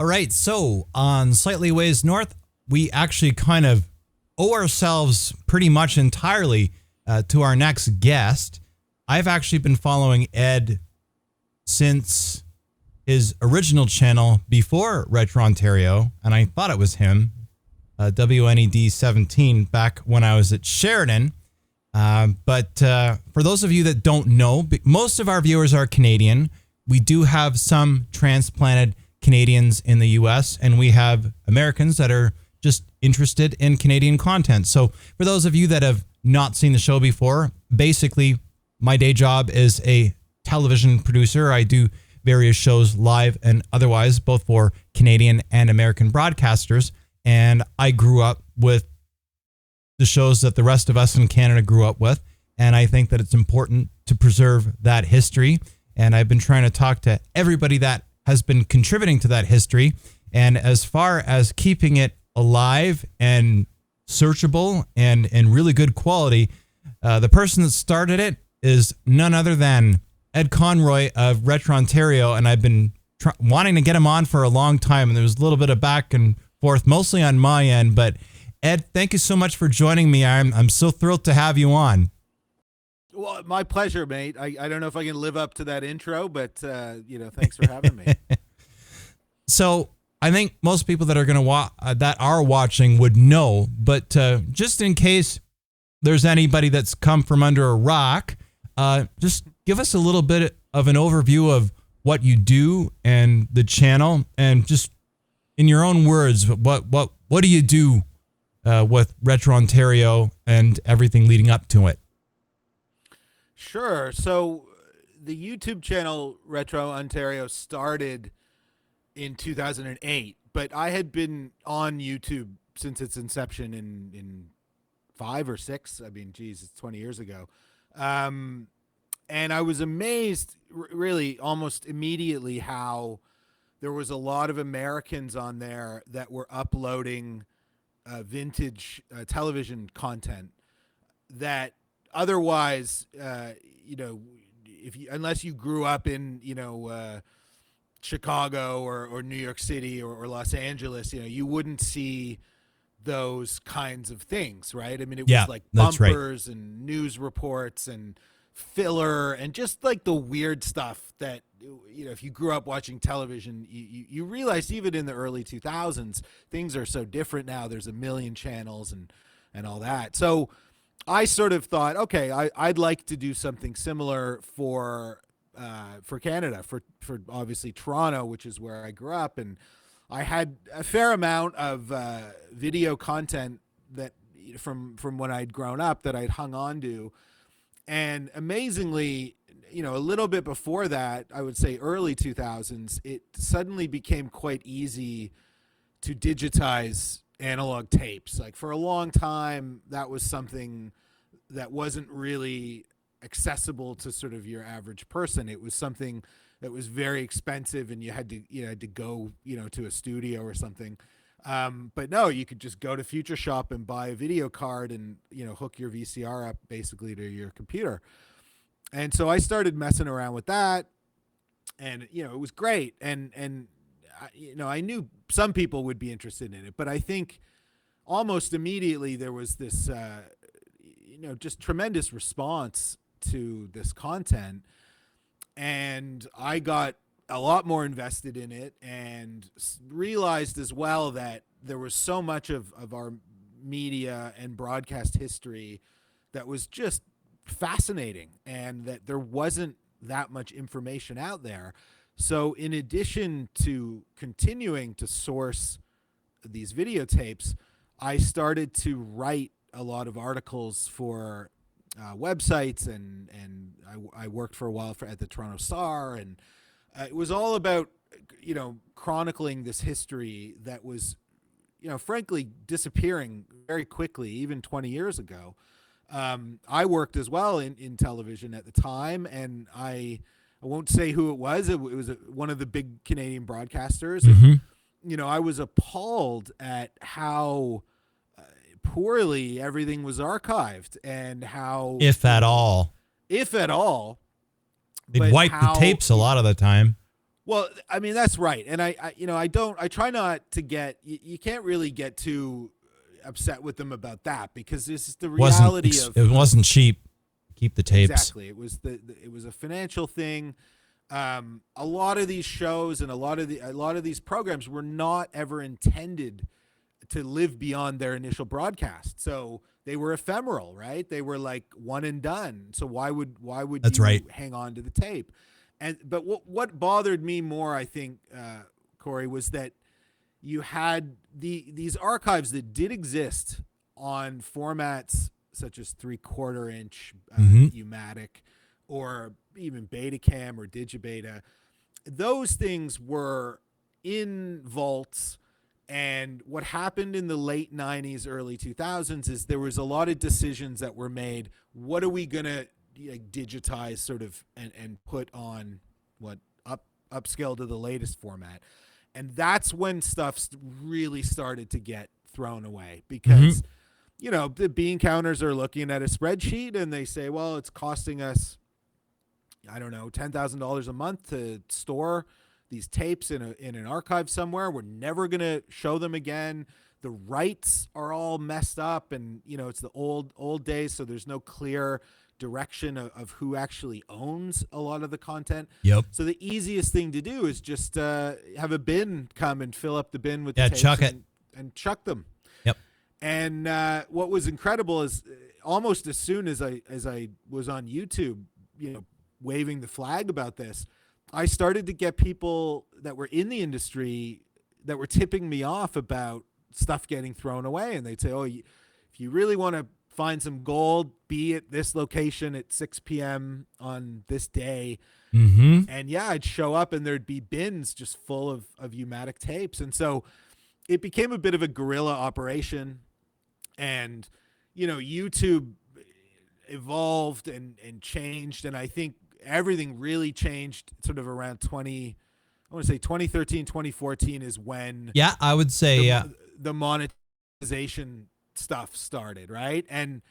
All right, so on Slightly Ways North, we actually kind of owe ourselves pretty much entirely to our next guest. I've actually been following Ed since his original channel before RetroNtario, and I thought it was him, WNED 17, back when I was at Sheridan. But for those of you that don't know, most of our viewers are Canadian. We do have some transplanted Canadians in the U.S., and we have Americans that are just interested in Canadian content. So for those of you that have not seen the show before, basically my day job is a television producer. I do various shows live and otherwise, both for Canadian and American broadcasters. And I grew up with the shows that the rest of us in Canada grew up with. And I think that it's important to preserve that history. And I've been trying to talk to everybody that has been contributing to that history. And as far as keeping it alive and searchable and really good quality, the person that started it is none other than Ed Conroy of RetroNtario. And I've been wanting to get him on for a long time. And there was a little bit of back and forth, mostly on my end. But Ed, thank you so much for joining me. I'm so thrilled to have you on. Well, my pleasure, mate. I don't know if I can live up to that intro, but, thanks for having me. So I think most people that are going to that are watching would know, but just in case there's anybody that's come from under a rock, just give us a little bit of an overview of what you do and the channel, and just in your own words, what do you do with RetroNtario and everything leading up to it? Sure. So the YouTube channel RetroNtario started in 2008, but I had been on YouTube since its inception in 5 or 6. I mean, geez, it's 20 years ago. And I was amazed really almost immediately how there was a lot of Americans on there that were uploading vintage television content that otherwise, unless you grew up in, Chicago or New York City or Los Angeles, you wouldn't see those kinds of things, right? I mean, it was like bumpers and news reports and filler and just like the weird stuff that, if you grew up watching television, you realize even in the early 2000s, things are so different now. There's a million channels and all that. So I sort of thought, okay, I'd like to do something similar for Canada, for obviously Toronto, which is where I grew up, and I had a fair amount of video content that from when I'd grown up that I'd hung on to, and amazingly, a little bit before that, I would say early 2000s, it suddenly became quite easy to digitize analog tapes. Like for a long time, that was something that wasn't really accessible to sort of your average person. It was something that was very expensive, and you had to go to a studio or something. But no, you could just go to Future Shop and buy a video card and hook your VCR up basically to your computer. And so I started messing around with that, and it was great. And I knew some people would be interested in it, but I think almost immediately there was this just tremendous response to this content, and I got a lot more invested in it and realized as well that there was so much of our media and broadcast history that was just fascinating, and that there wasn't that much information out there. So in addition to continuing to source these videotapes, I started to write a lot of articles for websites, and I worked for a while at the Toronto Star, and it was all about chronicling this history that was frankly disappearing very quickly, even 20 years ago. I worked as well in television at the time, and I won't say who it was. It was one of the big Canadian broadcasters. Mm-hmm. And, I was appalled at how poorly everything was archived, and how, if at all, they'd wipe the tapes a lot of the time. Well, I mean, that's right. And I try not to get, you can't really get too upset with them about that, because this is the reality it wasn't cheap. Keep the tapes. Exactly. It was it was a financial thing. A lot of these shows and a lot of these programs were not ever intended to live beyond their initial broadcast. So they were ephemeral, right? They were like one and done. So why would That's you right. hang on to the tape? But what bothered me more, I think, Corey, was that you had these archives that did exist on formats such as 3/4 inch U-matic, or even Betacam or Digibeta. Those things were in vaults. And what happened in the late 90s, early 2000s is there was a lot of decisions that were made. What are we going to digitize sort of and put on upscale to the latest format? And that's when stuff really started to get thrown away, because the bean counters are looking at a spreadsheet and they say, well, it's costing us, I don't know, $10,000 a month to store these tapes in an archive somewhere. We're never going to show them again. The rights are all messed up, and it's the old days, so there's no clear direction of who actually owns a lot of the content. Yep. So the easiest thing to do is just have a bin come and fill up the bin with the tapes chuck it and chuck them. Yep. And what was incredible is almost as soon as I was on YouTube, waving the flag about this, I started to get people that were in the industry that were tipping me off about stuff getting thrown away. And they'd say, oh, if you really want to find some gold, be at this location at 6 p.m. on this day. And yeah, I'd show up and there'd be bins just full of U-matic tapes. And so it became a bit of a guerrilla operation. And, YouTube evolved and changed. And I think everything really changed sort of around 2013, 2014 is when I would say the monetization stuff started, right? And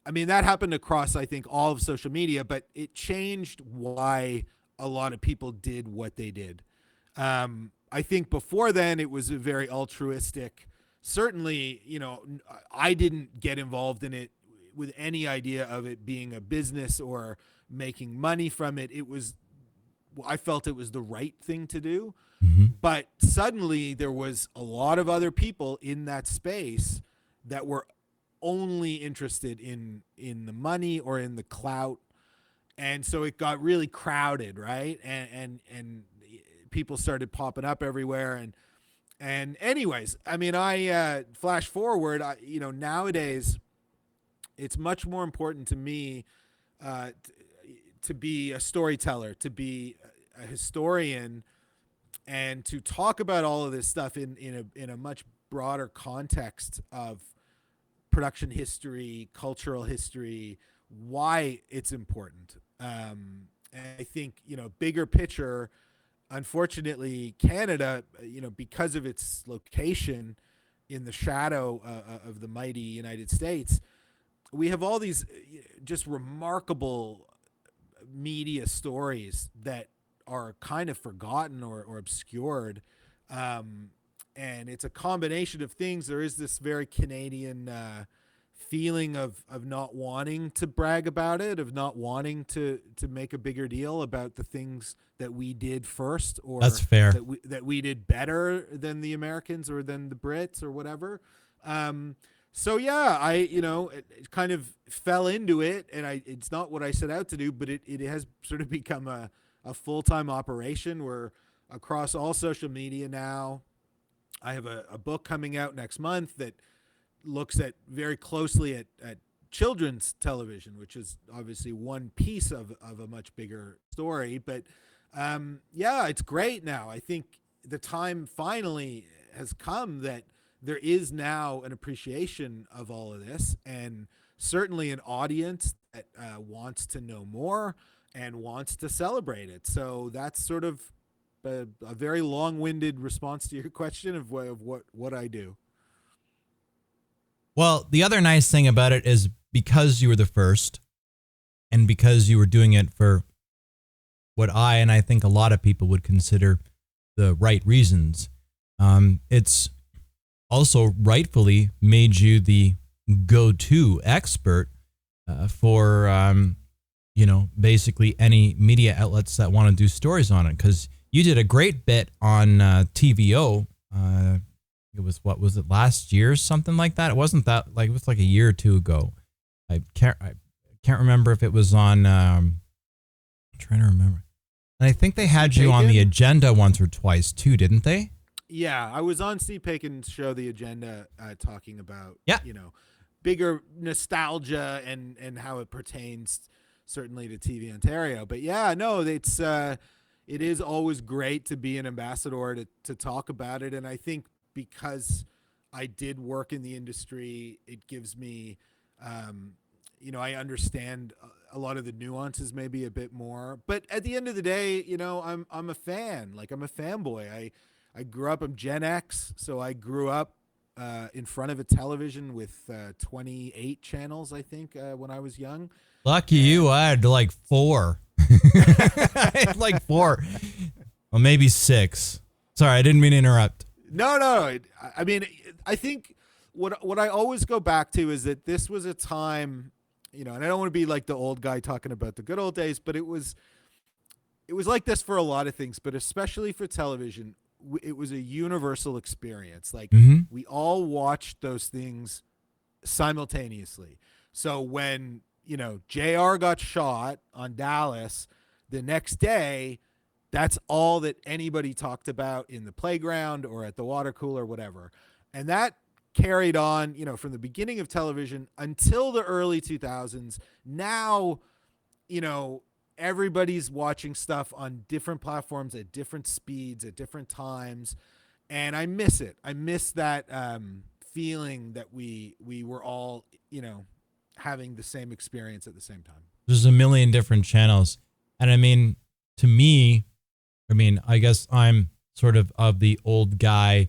I mean, that happened across, I think, all of social media, but it changed why a lot of people did what they did. I think before then it was a very altruistic. Certainly, I didn't get involved in it with any idea of it being a business or making money from it. I felt it was the right thing to do. But suddenly there was a lot of other people in that space that were only interested in the money or in the clout. And so it got really crowded, right? And people started popping up everywhere. And anyways, I mean, I flash forward, nowadays it's much more important to me to be a storyteller, to be a historian, and to talk about all of this stuff in a much broader context of production history, cultural history, why it's important. And I think, bigger picture, unfortunately, Canada, because of its location in the shadow of the mighty United States, we have all these just remarkable media stories that are kind of forgotten or obscured. And it's a combination of things. There is this very Canadian feeling of not wanting to brag about it, of not wanting to make a bigger deal about the things that we did first, or that's fair, that we did better than the Americans or than the Brits or whatever. So yeah, it kind of fell into it, and it's not what I set out to do, but it has sort of become a full-time operation. We're across all social media now. I have a book coming out next month that looks at very closely at children's television, which is obviously one piece of a much bigger story. But it's great now. I think the time finally has come that there is now an appreciation of all of this, and certainly an audience that wants to know more and wants to celebrate it. So that's sort of a very long-winded response to your question of what I do. Well, the other nice thing about it is because you were the first, and because you were doing it for what and I think a lot of people would consider the right reasons. It's also rightfully made you the go-to expert for, basically any media outlets that want to do stories on it. Because you did a great bit on TVO. It was, what was it, last year, something like that? It wasn't that, like, it was like a year or two ago. I can't remember if it was on, I'm trying to remember. And I think they had you on the agenda once or twice too, didn't they? Yeah, I was on Steve Pakin's show, The Agenda, talking about, bigger nostalgia and how it pertains certainly to TV Ontario. But yeah, no, it is always great to be an ambassador to talk about it. And I think because I did work in the industry, it gives me, I understand a lot of the nuances maybe a bit more. But at the end of the day, I'm a fan. Like, I'm a fanboy. I grew up, I'm Gen X, so I grew up in front of a television with 28 channels, I think, when I was young. Lucky you, I had like 4. I had like 4. Well, maybe 6. Sorry, I didn't mean to interrupt. No. I mean, I think what I always go back to is that this was a time, and I don't want to be like the old guy talking about the good old days, but it was like this for a lot of things, but especially for television. It was a universal experience. Like, we all watched those things simultaneously. So when, JR got shot on Dallas, the next day, that's all that anybody talked about in the playground or at the water cooler, whatever. And that carried on, from the beginning of television until the early 2000s. Now, everybody's watching stuff on different platforms at different speeds at different times. And I miss it. I miss that feeling that we were all, having the same experience at the same time. There's a million different channels. And I mean, to me, I guess I'm sort of the old guy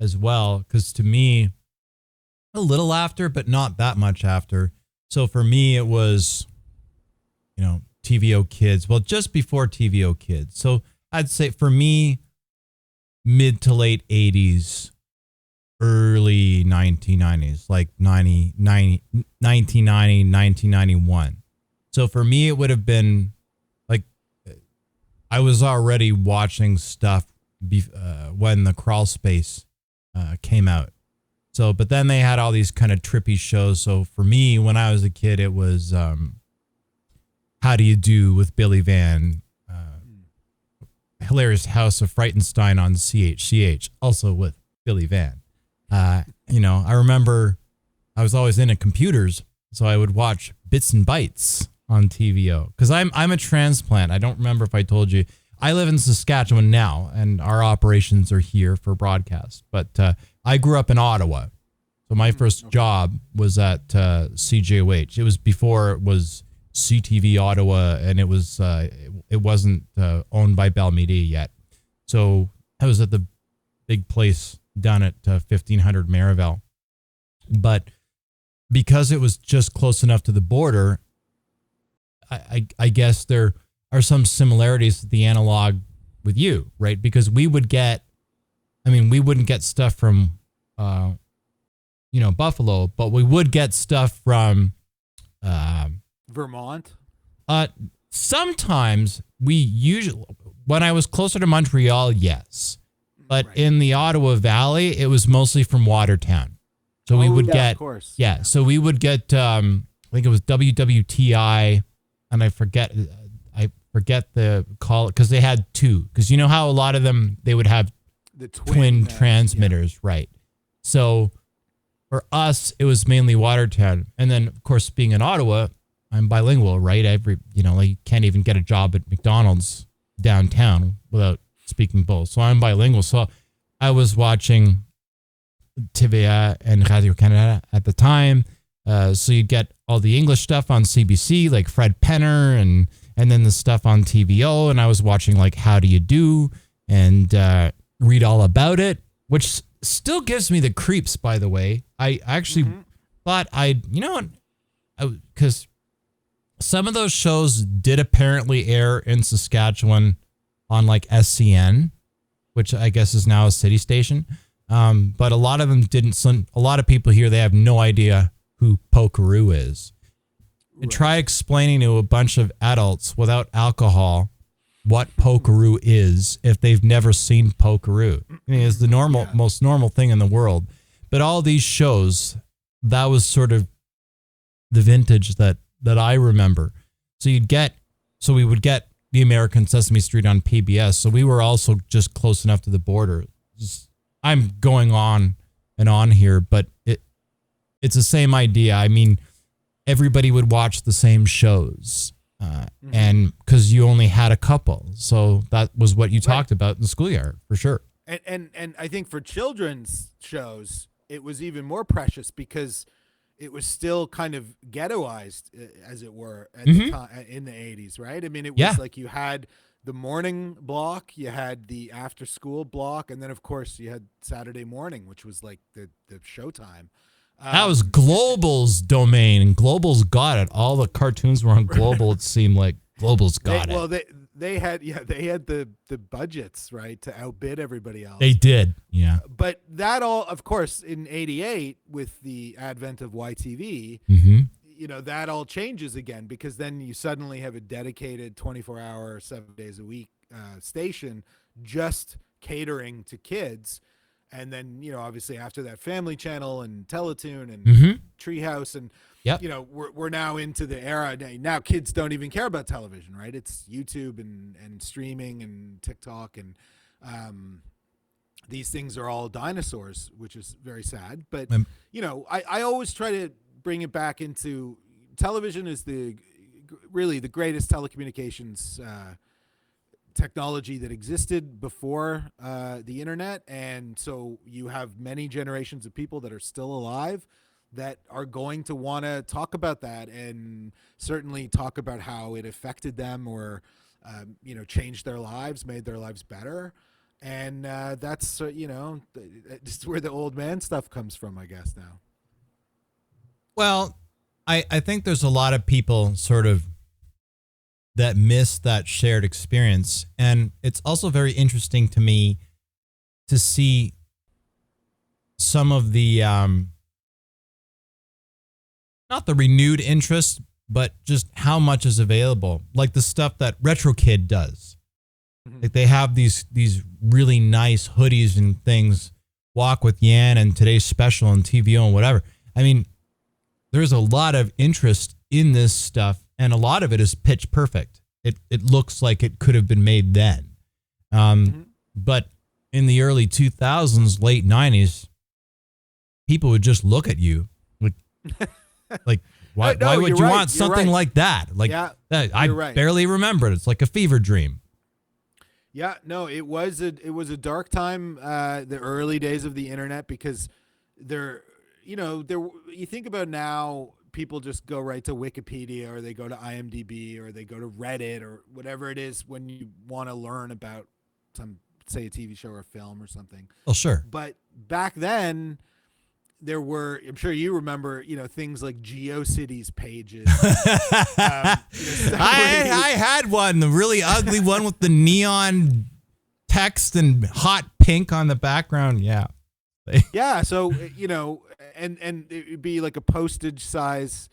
as well, because to me, a little after, but not that much after. So for me, it was, TVO Kids. Well, just before TVO Kids. So I'd say for me, mid to late 80s, early 1990s, like 1990, 1991. So for me, it would have been like I was already watching stuff when the Crawl Space came out. So, but then they had all these kind of trippy shows. So for me, when I was a kid, it was How Do You Do with Billy Van, Hilarious House of Frightenstein on CHCH, also with Billy Van. I remember I was always into computers, so I would watch Bits and Bytes on TVO because I'm a transplant. I don't remember if I told you. I live in Saskatchewan now, and our operations are here for broadcast. But I grew up in Ottawa, so my first job was at CJOH. It was before it was CTV Ottawa, and it wasn't owned by Bell Media yet. So I was at the big place down at 1500 Marival. But because it was just close enough to the border, I guess there are some similarities to the analog with you, right? Because we wouldn't get stuff from, Buffalo, but we would get stuff from Vermont. Sometimes when I was closer to Montreal, yes. But right. In the Ottawa Valley, it was mostly from Watertown. So we would get, of course. Yeah. So we would get, I think it was WWTI, and I forget the call, because they had 2. Because you know how a lot of them, they would have the twin transmitters, right? So for us, it was mainly Watertown. And then, of course, being in Ottawa, I'm bilingual, right? You can't even get a job at McDonald's downtown without speaking both. So I'm bilingual. So I was watching TVA and Radio Canada at the time. So you'd get all the English stuff on CBC, like Fred Penner, and then the stuff on TVO. And I was watching like How Do You Do and read all about it, which still gives me the creeps, by the way. I actually thought because some of those shows did apparently air in Saskatchewan on like SCN, which I guess is now a city station. But a lot of them didn't. A lot of people here, they have no idea who Pokeroo is. And try explaining to a bunch of adults without alcohol what Pokeroo is if they've never seen Pokeroo. I mean, it's the most normal thing in the world. But all these shows, that was sort of the vintage that I remember. So we would get the American Sesame Street on PBS. So we were also just close enough to the border. I'm going on and on here, but it's the same idea. I mean, everybody would watch the same shows, and because you only had a couple. So that was what you talked about in the schoolyard, for sure. And I think for children's shows, it was even more precious because it was still kind of ghettoized, as it were, at the time, in the 80s, right? I mean, it was like you had the morning block, you had the after school block, and then, of course, you had Saturday morning, which was like the showtime. That was Global's domain, and Global's got it. All the cartoons were on Global. It seemed like Global's got it. Well, they had the budgets, right, to outbid everybody else. They did, yeah. But that all, of course, in '88 with the advent of YTV, that all changes again, because then you suddenly have a dedicated 24-hour, 7 days a week station just catering to kids. And then, obviously after that, Family Channel and Teletoon and Treehouse. And, we're now into the era. Now kids don't even care about television, right? It's YouTube and streaming and TikTok. And these things are all dinosaurs, which is very sad. But, I always try to bring it back into television is really the greatest telecommunications technology that existed before the internet. And so you have many generations of people that are still alive that are going to want to talk about that, and certainly talk about how it affected them or, changed their lives, made their lives better. And that's, just where the old man stuff comes from, I guess, now. Well, I think there's a lot of people sort of that miss that shared experience. And it's also very interesting to me to see some of the, not the renewed interest, but just how much is available. Like the stuff that Retro Kid does. Like they have these really nice hoodies and things, Walk with Yan and Today's Special and TVO and whatever. I mean, there's a lot of interest in this stuff, and a lot of it is pitch perfect. It looks like it could have been made then. But in the early 2000s, late 90s, people would just look at you like why would you want something like that? Like I barely remember it. It's like a fever dream. Yeah, no, it was a dark time, the early days of the internet, because you think about now, people just go right to Wikipedia, or they go to IMDb, or they go to Reddit, or whatever it is when you want to learn about say a TV show or a film or something. Oh, sure. But back then, there were, I'm sure you remember, things like GeoCities pages. I had one, the really ugly one with the neon text and hot pink on the background. Yeah. Yeah. So, and it would be like a postage size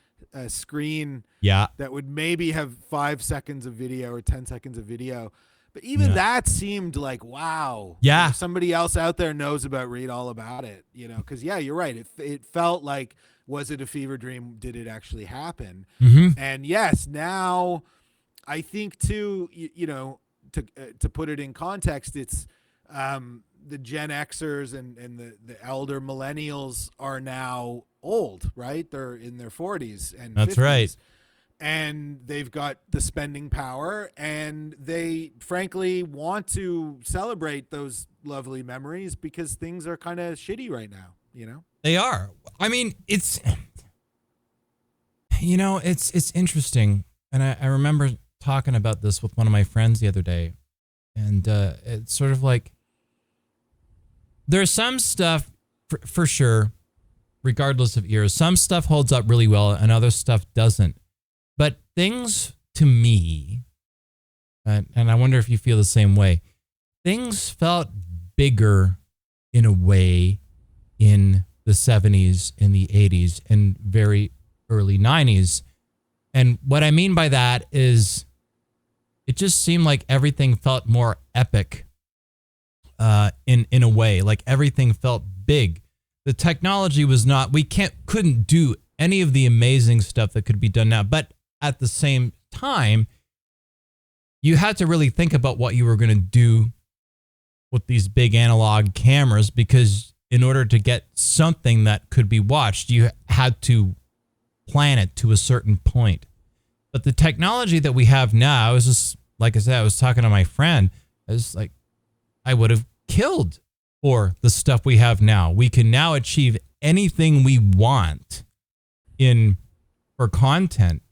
screen. Yeah. That would maybe have 5 seconds of video or 10 seconds of video. But even that seemed like, wow. Yeah. Somebody else out there knows about, read all about it, because you're right. It felt like, was it a fever dream? Did it actually happen? And yes, now I think too, to put it in context, it's the Gen Xers and the elder millennials are now old, right? They're in their 40s and That's 50s. Right. And they've got the spending power, and they frankly want to celebrate those lovely memories, because things are kind of shitty right now, They are. I mean, it's interesting. And I remember talking about this with one of my friends the other day, and it's sort of like, there's some stuff for sure, regardless of eras, some stuff holds up really well and other stuff doesn't. But things to me, and I wonder if you feel the same way, things felt bigger in a way in the 70s, in the 80s, and very early 90s. And what I mean by that is it just seemed like everything felt more epic in a way. Like everything felt big. The technology was not, couldn't do any of the amazing stuff that could be done now. But at the same time, you had to really think about what you were going to do with these big analog cameras, because in order to get something that could be watched, you had to plan it to a certain point. But the technology that we have now is just, like I said, I was talking to my friend, I was like, I would have killed for the stuff we have now. We can now achieve anything we want for content.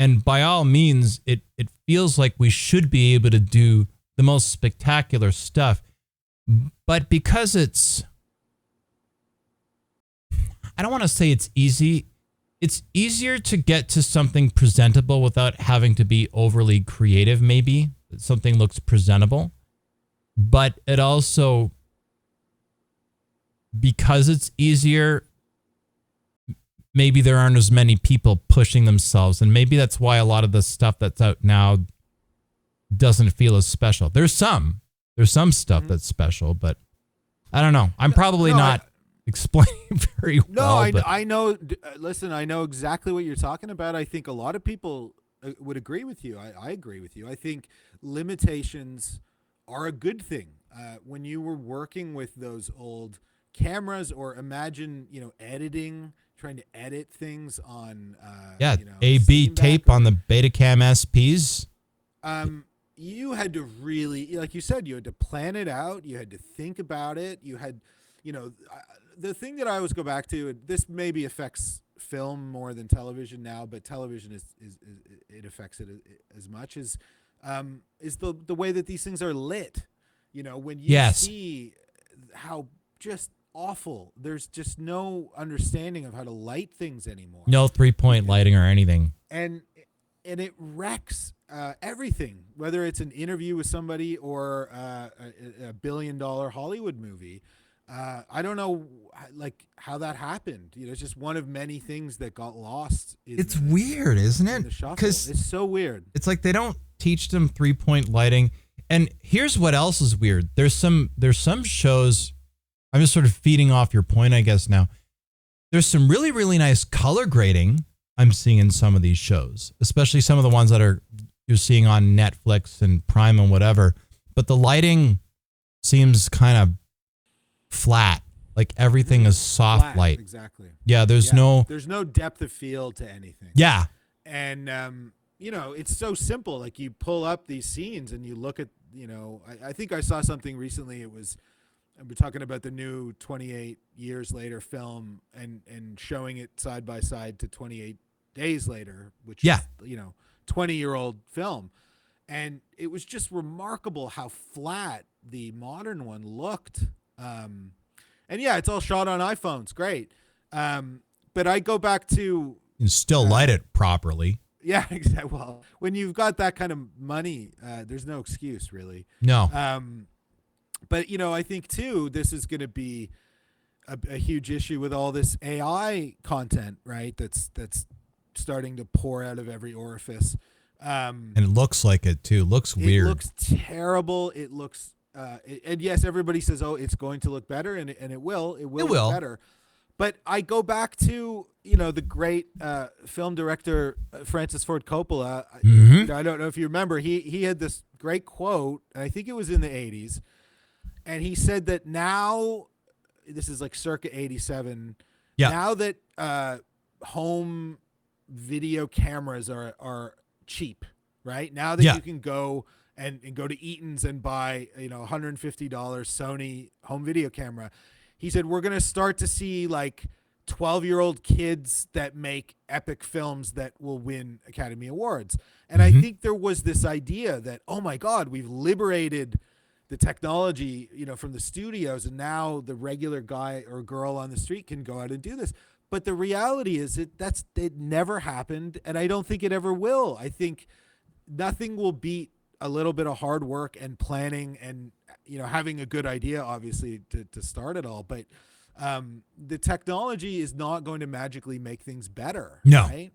And by all means, it feels like we should be able to do the most spectacular stuff. But because I don't want to say it's easy. It's easier to get to something presentable without having to be overly creative, maybe. Something looks presentable. But it also, because it's easier, maybe there aren't as many people pushing themselves. And maybe that's why a lot of the stuff that's out now doesn't feel as special. There's some stuff that's special, but I don't know. I'm probably not explaining very well. No, I know. Listen, I know exactly what you're talking about. I think a lot of people would agree with you. I agree with you. I think limitations are a good thing. When you were working with those old cameras, or imagine, editing, trying to edit things on A/B tape on the Betacam SPs. You had to really, like you said, you had to plan it out. You had to think about it. You had, the thing that I always go back to, and this maybe affects film more than television now, but television is it affects it as much as the way that these things are lit. When you see how just awful, there's just no understanding of how to light things anymore. No 3-point lighting or anything. And it wrecks everything, whether it's an interview with somebody or a $1 billion Hollywood movie. I don't know, how that happened. It's just one of many things that got lost. It's weird, isn't it? Because it's so weird. It's like they don't teach them 3-point lighting. And here's what else is weird. There's some shows. I'm just sort of feeding off your point, I guess. Now, there's some really, really nice color grading I'm seeing in some of these shows, especially some of the ones that you're seeing on Netflix and Prime and whatever. But the lighting seems kind of flat. Like everything is soft flat, light. Exactly. Yeah, there's no depth of field to anything. Yeah. And it's so simple. Like you pull up these scenes and you look at, I think I saw something recently. We're talking about the new 28 years later film and showing it side by side to 28 days later, which is 20-year-old film. And it was just remarkable how flat the modern one looked. And it's all shot on iPhones. Great. But I go back to... You still light it properly. Yeah, exactly. Well, when you've got that kind of money, there's no excuse, really. No. But, I think, too, this is going to be a huge issue with all this AI content, right? That's starting to pour out of every orifice. And it looks like it, too. Looks weird. It looks terrible. It looks... and yes, everybody says, "Oh, it's going to look better," and it will. It will look better. But I go back to the great film director Francis Ford Coppola. Mm-hmm. I don't know if you remember. He had this great quote, and I think it was in the 80s, and he said that now, this is like circa 87. Yeah. Now that home video cameras are cheap, right? Now that you can go and go to Eaton's and buy, $150 Sony home video camera. He said, we're going to start to see like 12-year-old kids that make epic films that will win Academy Awards. And I think there was this idea that, oh my God, we've liberated the technology, from the studios, and now the regular guy or girl on the street can go out and do this. But the reality is it never happened, and I don't think it ever will. I think nothing will beat a little bit of hard work and planning and having a good idea, obviously, to start it all. But the technology is not going to magically make things better. No. Right?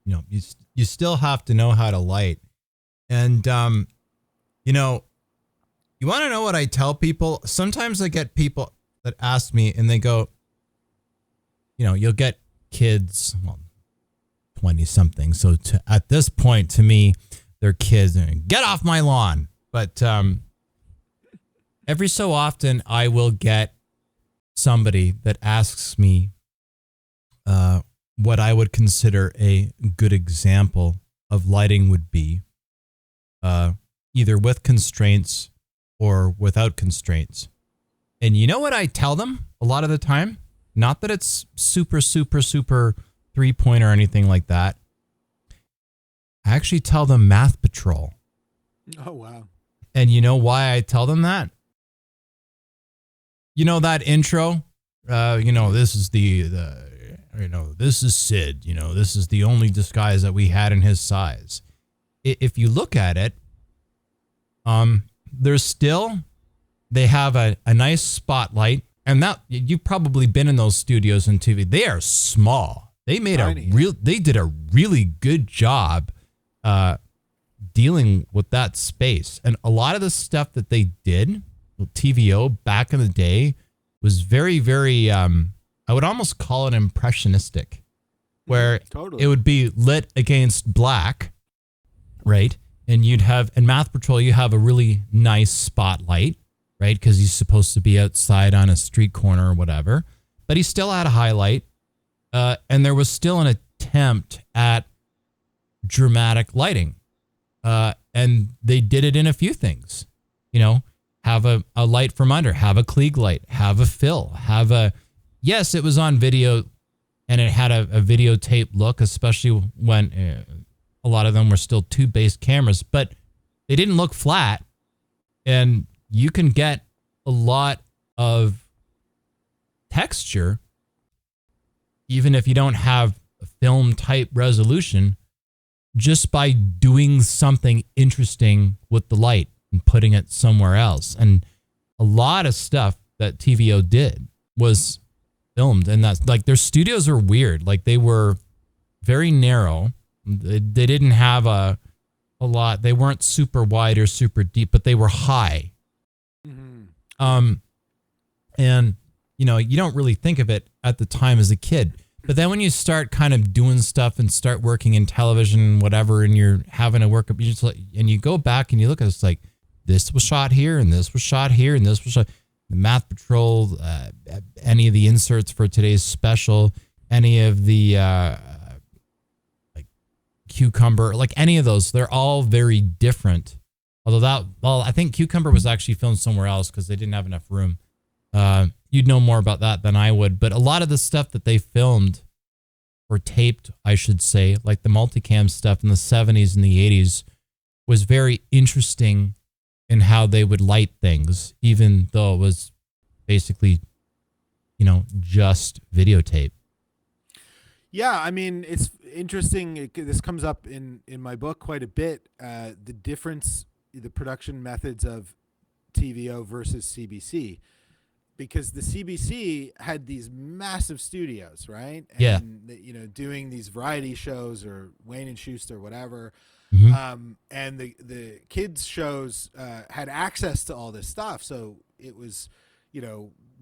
You still have to know how to light. And, you want to know what I tell people? Sometimes I get people that ask me and they go, you'll get kids, 20 something. So at this point, to me, they're kids. Get off my lawn. But every so often I will get somebody that asks me what I would consider a good example of lighting would be, either with constraints or without constraints. And you know what I tell them a lot of the time? Not that it's super, super, super 3-point or anything like that. I actually tell them Math Patrol. Oh, wow. And you know why I tell them that? That intro? This is this is Sid. This is the only disguise that we had in his size. If you look at it, they have a nice spotlight, and that you've probably been in those studios on TV. They are small. They did a really good job dealing with that space. And a lot of the stuff that they did with TVO back in the day was very, very, I would almost call it impressionistic, where totally. It would be lit against black, right? And in Math Patrol, you have a really nice spotlight, right? Because he's supposed to be outside on a street corner or whatever, but he still had a highlight. And there was still an attempt at dramatic lighting. And they did it in a few things, have a light from under, have a Klieg light, have a fill, yes, it was on video and it had a videotape look, especially when a lot of them were still tube-based cameras, but they didn't look flat. And you can get a lot of texture, even if you don't have a film type resolution, just by doing something interesting with the light and putting it somewhere else. And a lot of stuff that TVO did was filmed, and that's like their studios are weird. Like they were very narrow. They didn't have a lot. They weren't super wide or super deep, but they were high. Mm-hmm. And you don't really think of it at the time as a kid. But then when you start kind of doing stuff and start working in television and whatever, and you're having to work up, and you go back and you look at it, it's like, this was shot here, and this was shot here, and this was shot. The Math Patrol, any of the inserts for today's special, any of the like Cucumber, like any of those, they're all very different. Although I think Cucumber was actually filmed somewhere else because they didn't have enough room. You'd know more about that than I would. But a lot of the stuff that they filmed or taped, I should say, like the multicam stuff in the 70s and the 80s, was very interesting in how they would light things, even though it was basically, just videotape. Yeah, I mean, it's interesting. This comes up in my book quite a bit, the difference, the production methods of TVO versus CBC. Because the CBC had these massive studios, right? And, yeah. Doing these variety shows or Wayne and Schuster or whatever. Mm-hmm. And the kids shows had access to all this stuff. So it was,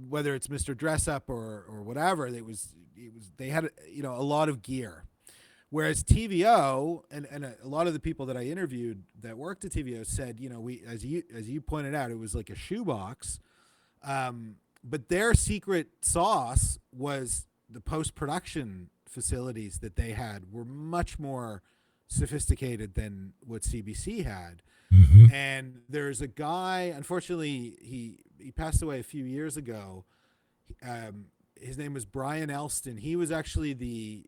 whether it's Mr. Dress Up or whatever, they had, a lot of gear. Whereas TVO and a lot of the people that I interviewed that worked at TVO said, we, as you pointed out, it was like a shoebox. But their secret sauce was the post-production facilities that they had were much more sophisticated than what CBC had. Mm-hmm. And there's a guy, unfortunately, he passed away a few years ago. His name was Brian Elston. He was actually the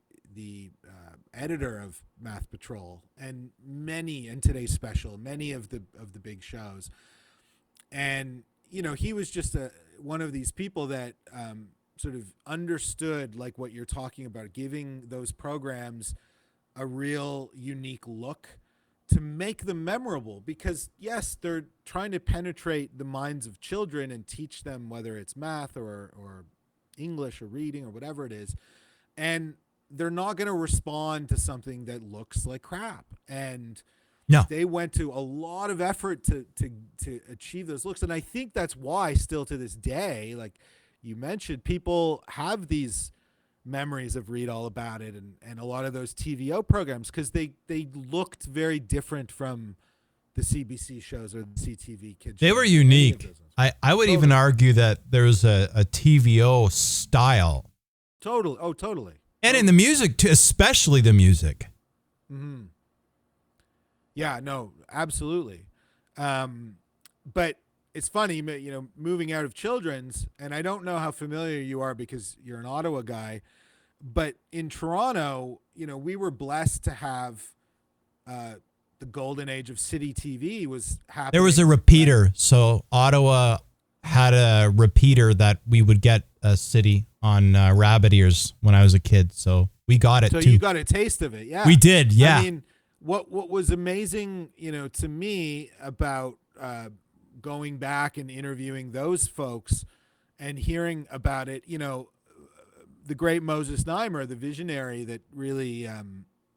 editor of Math Patrol and Today's Special, many of the big shows. And he was just one of these people that sort of understood like what you're talking about, giving those programs a real unique look to make them memorable, because yes, they're trying to penetrate the minds of children and teach them, whether it's math or English or reading or whatever it is. And they're not going to respond to something that looks like crap. And no, they went to a lot of effort to achieve those looks. And I think that's why still to this day, like you mentioned, people have these memories of Read All About It and a lot of those TVO programs, because they looked very different from the CBC shows or the CTV kids. They were unique. I would even argue that there's a TVO style. Totally. Oh, totally. And in the music too, especially the music. Mm-hmm. Yeah, no, absolutely. But it's funny, you know, moving out of children's, and I don't know how familiar you are because you're an Ottawa guy, but in Toronto, you know, we were blessed to have the golden age of city TV was happening. There was a repeater, so Ottawa had a repeater that we would get a city on rabbit ears when I was a kid, so we got it too. So you got a taste of it, yeah. We did, yeah. I mean, what was amazing, you know, to me about going back and interviewing those folks and hearing about it, you know, the great Moses Neimer, the visionary that really,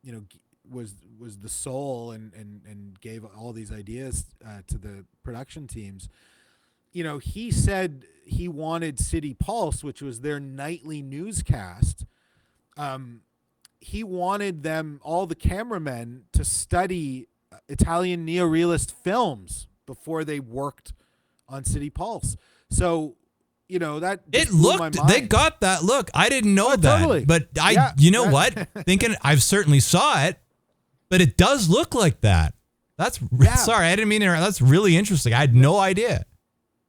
you know, was the soul and gave all these ideas to the production teams. You know, he said he wanted City Pulse, which was their nightly newscast. He wanted them, all the cameramen, to study Italian neorealist films before they worked on City Pulse. So, you know, that it looked, they got that look. I didn't know that, totally. But you know what? Thinking I've certainly saw it, but it does look like that. That's sorry, I didn't mean to. That's really interesting. I had no idea.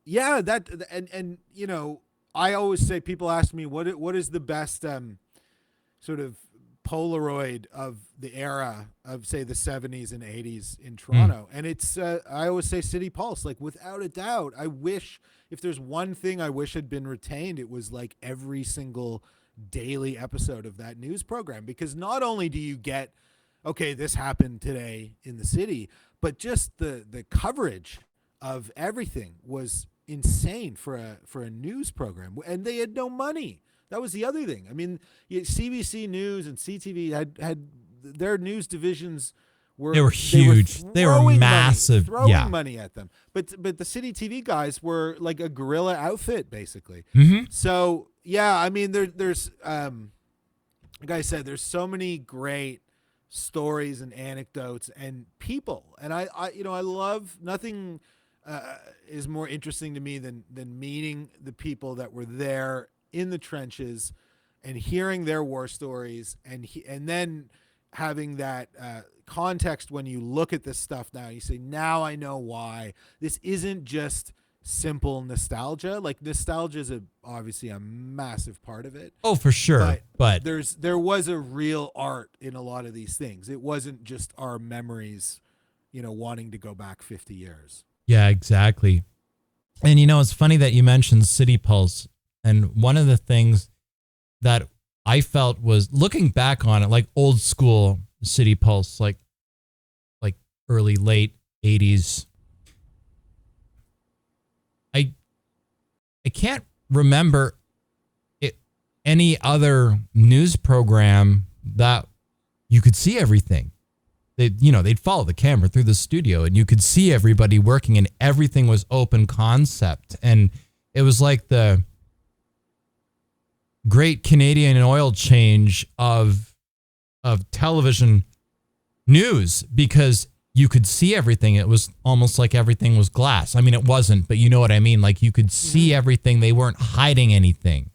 Yeah, that and you know, I always say, people ask me what is the best sort of Polaroid of the era of, say, the 70s and 80s in Toronto. And it's I always say City Pulse, like, without a doubt. I wish, if there's one thing I wish had been retained, it was like every single daily episode of that news program, because not only do you get, okay, this happened today in the city, but just the coverage of everything was insane for a news program, and they had no money. That was the other thing. I mean, CBC News and CTV had their news divisions they were huge. They were massive. Throwing money at them. But the City TV guys were like a guerrilla outfit, basically. Mm-hmm. So yeah, I mean, there's like I said, there's so many great stories and anecdotes and people, and I you know, I love nothing. Is more interesting to me than meeting the people that were there in the trenches and hearing their war stories, and then having that context when you look at this stuff now. You say, now I know why this isn't just simple nostalgia. Like, nostalgia is obviously a massive part of it. Oh, for sure. But there was a real art in a lot of these things. It wasn't just our memories, you know, wanting to go back 50 years. Yeah, exactly. And, you know, it's funny that you mentioned City Pulse. And one of the things that I felt was, looking back on it, like old school City Pulse, like early, late 80s, I can't remember any other news program that you could see everything. They'd follow the camera through the studio and you could see everybody working, and everything was open concept. And it was like the great Canadian oil change of television news, because you could see everything. It was almost like everything was glass. I mean, it wasn't, but you know what I mean? Like, you could see everything. They weren't hiding anything.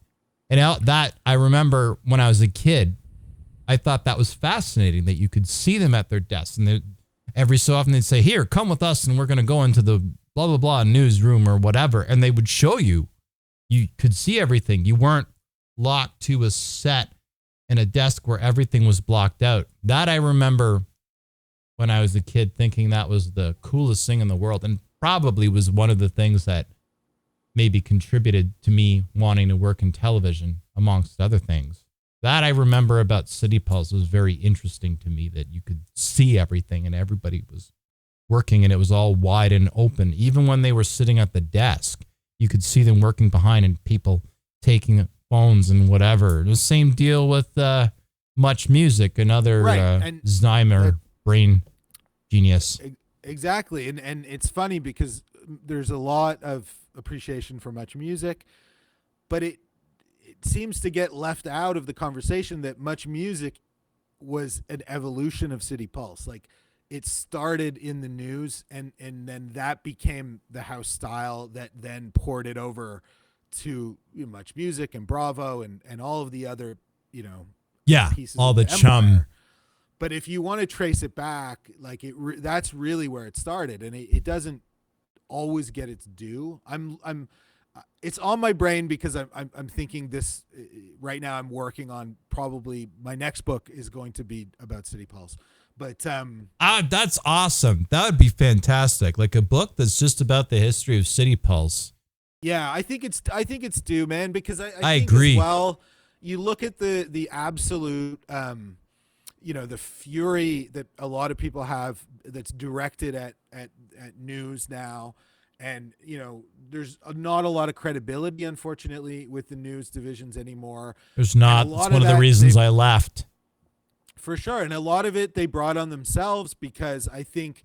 And that, I remember when I was a kid, I thought that was fascinating, that you could see them at their desks, and every so often they'd say, here, come with us, and we're going to go into the blah, blah, blah newsroom or whatever. And they would show you. You could see everything. You weren't locked to a set and a desk where everything was blocked out. That I remember when I was a kid, thinking that was the coolest thing in the world, and probably was one of the things that maybe contributed to me wanting to work in television, amongst other things. That I remember about City Pulse was very interesting to me, that you could see everything and everybody was working and it was all wide and open. Even when they were sitting at the desk, you could see them working behind and people taking phones and whatever. The same deal with Much Music, another Znaimer brain genius. Exactly. And it's funny because there's a lot of appreciation for Much Music, but it seems to get left out of the conversation that Much Music was an evolution of City Pulse. Like, it started in the news and then that became the house style that then ported over to Much Music and Bravo and all of the other, pieces all of the empire. chum. But if you want to trace it back, like that's really where it started, and it doesn't always get its due. It's on my brain because I'm thinking this right now. I'm working on probably my next book is going to be about City Pulse. But that's awesome. That would be fantastic. Like a book that's just about the history of City Pulse. Yeah, I think it's due, man, because I think agree. As well, you look at the absolute the fury that a lot of people have that's directed at news now. And, there's not a lot of credibility, unfortunately, with the news divisions anymore. There's not. It's one of the reasons I left. For sure. And a lot of it they brought on themselves because I think,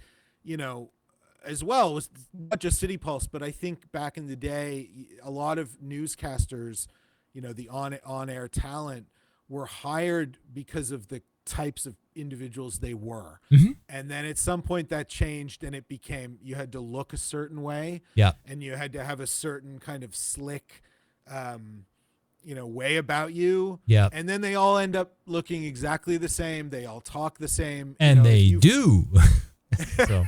as well, it was not just City Pulse, but I think back in the day, a lot of newscasters, the on-air talent were hired because of the types of individuals they were. Mm-hmm. And then at some point that changed and it became, you had to look a certain way. Yeah. And you had to have a certain kind of slick, way about you. Yeah. And then they all end up looking exactly the same. They all talk the same. And they do. So.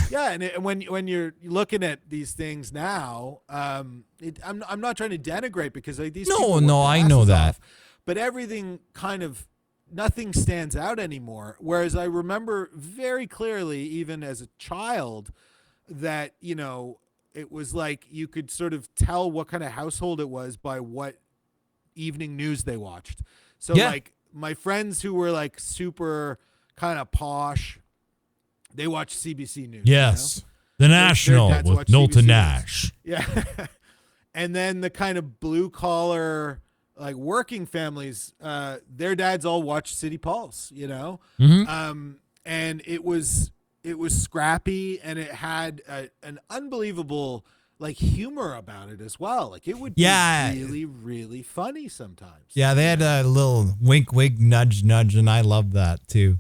Yeah. And when you're looking at these things now, I'm not trying to denigrate because like these people work their I know asses that. off, but everything kind of, nothing stands out anymore. Whereas I remember very clearly, even as a child, that, it was like you could sort of tell what kind of household it was by what evening news they watched. So like my friends who were like super kind of posh, they watched CBC News. Yes. The National with Milton Nash. Yeah. And then the kind of blue collar, like working families, their dads all watched City Pulse, Mm-hmm. And it was scrappy and it had an unbelievable like humor about it as well. Like it would be really, really funny sometimes. Yeah, they had a little wink, wink, nudge, nudge, and I love that too.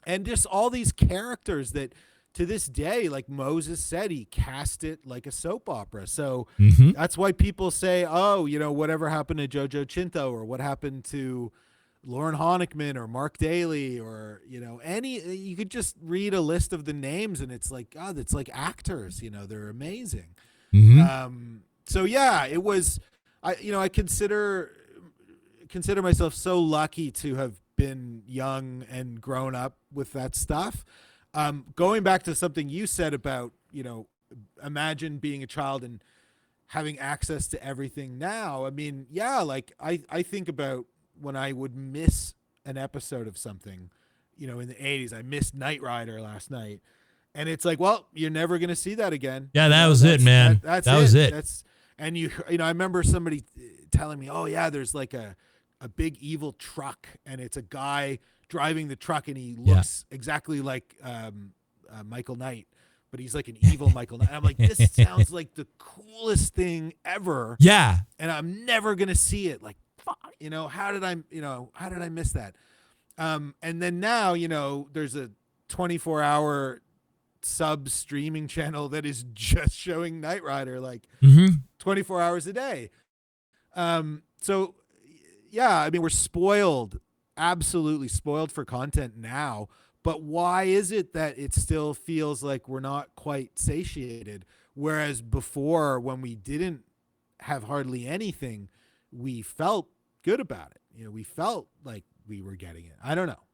And just all these characters that to this day, like Moses said, he cast it like a soap opera. So that's why people say, oh, whatever happened to Jojo Chinto or what happened to Lauren Honickman or Mark Daly or, you could just read a list of the names and it's like, God, it's like actors, they're amazing. Mm-hmm. So yeah, it was, I consider myself so lucky to have been young and grown up with that stuff. Going back to something you said about, imagine being a child and having access to everything now. I mean, yeah, like I think about when I would miss an episode of something, in the 80s, I missed Knight Rider last night. And it's like, well, you're never going to see that again. Yeah, that was it, man. That was it. And I remember somebody telling me, oh yeah, there's like a big evil truck and it's a guy driving the truck and he looks exactly like Michael Knight, but he's like an evil Michael Knight. And I'm like, this sounds like the coolest thing ever. Yeah. And I'm never going to see it. Like, fuck, how did I miss that? And then now, there's a 24-hour sub streaming channel that is just showing Knight Rider like 24 hours a day. So yeah, I mean, we're spoiled, absolutely spoiled for content now, but why is it that it still feels like we're not quite satiated? Whereas before, when we didn't have hardly anything, we felt good about it. We felt like we were getting it. I don't know.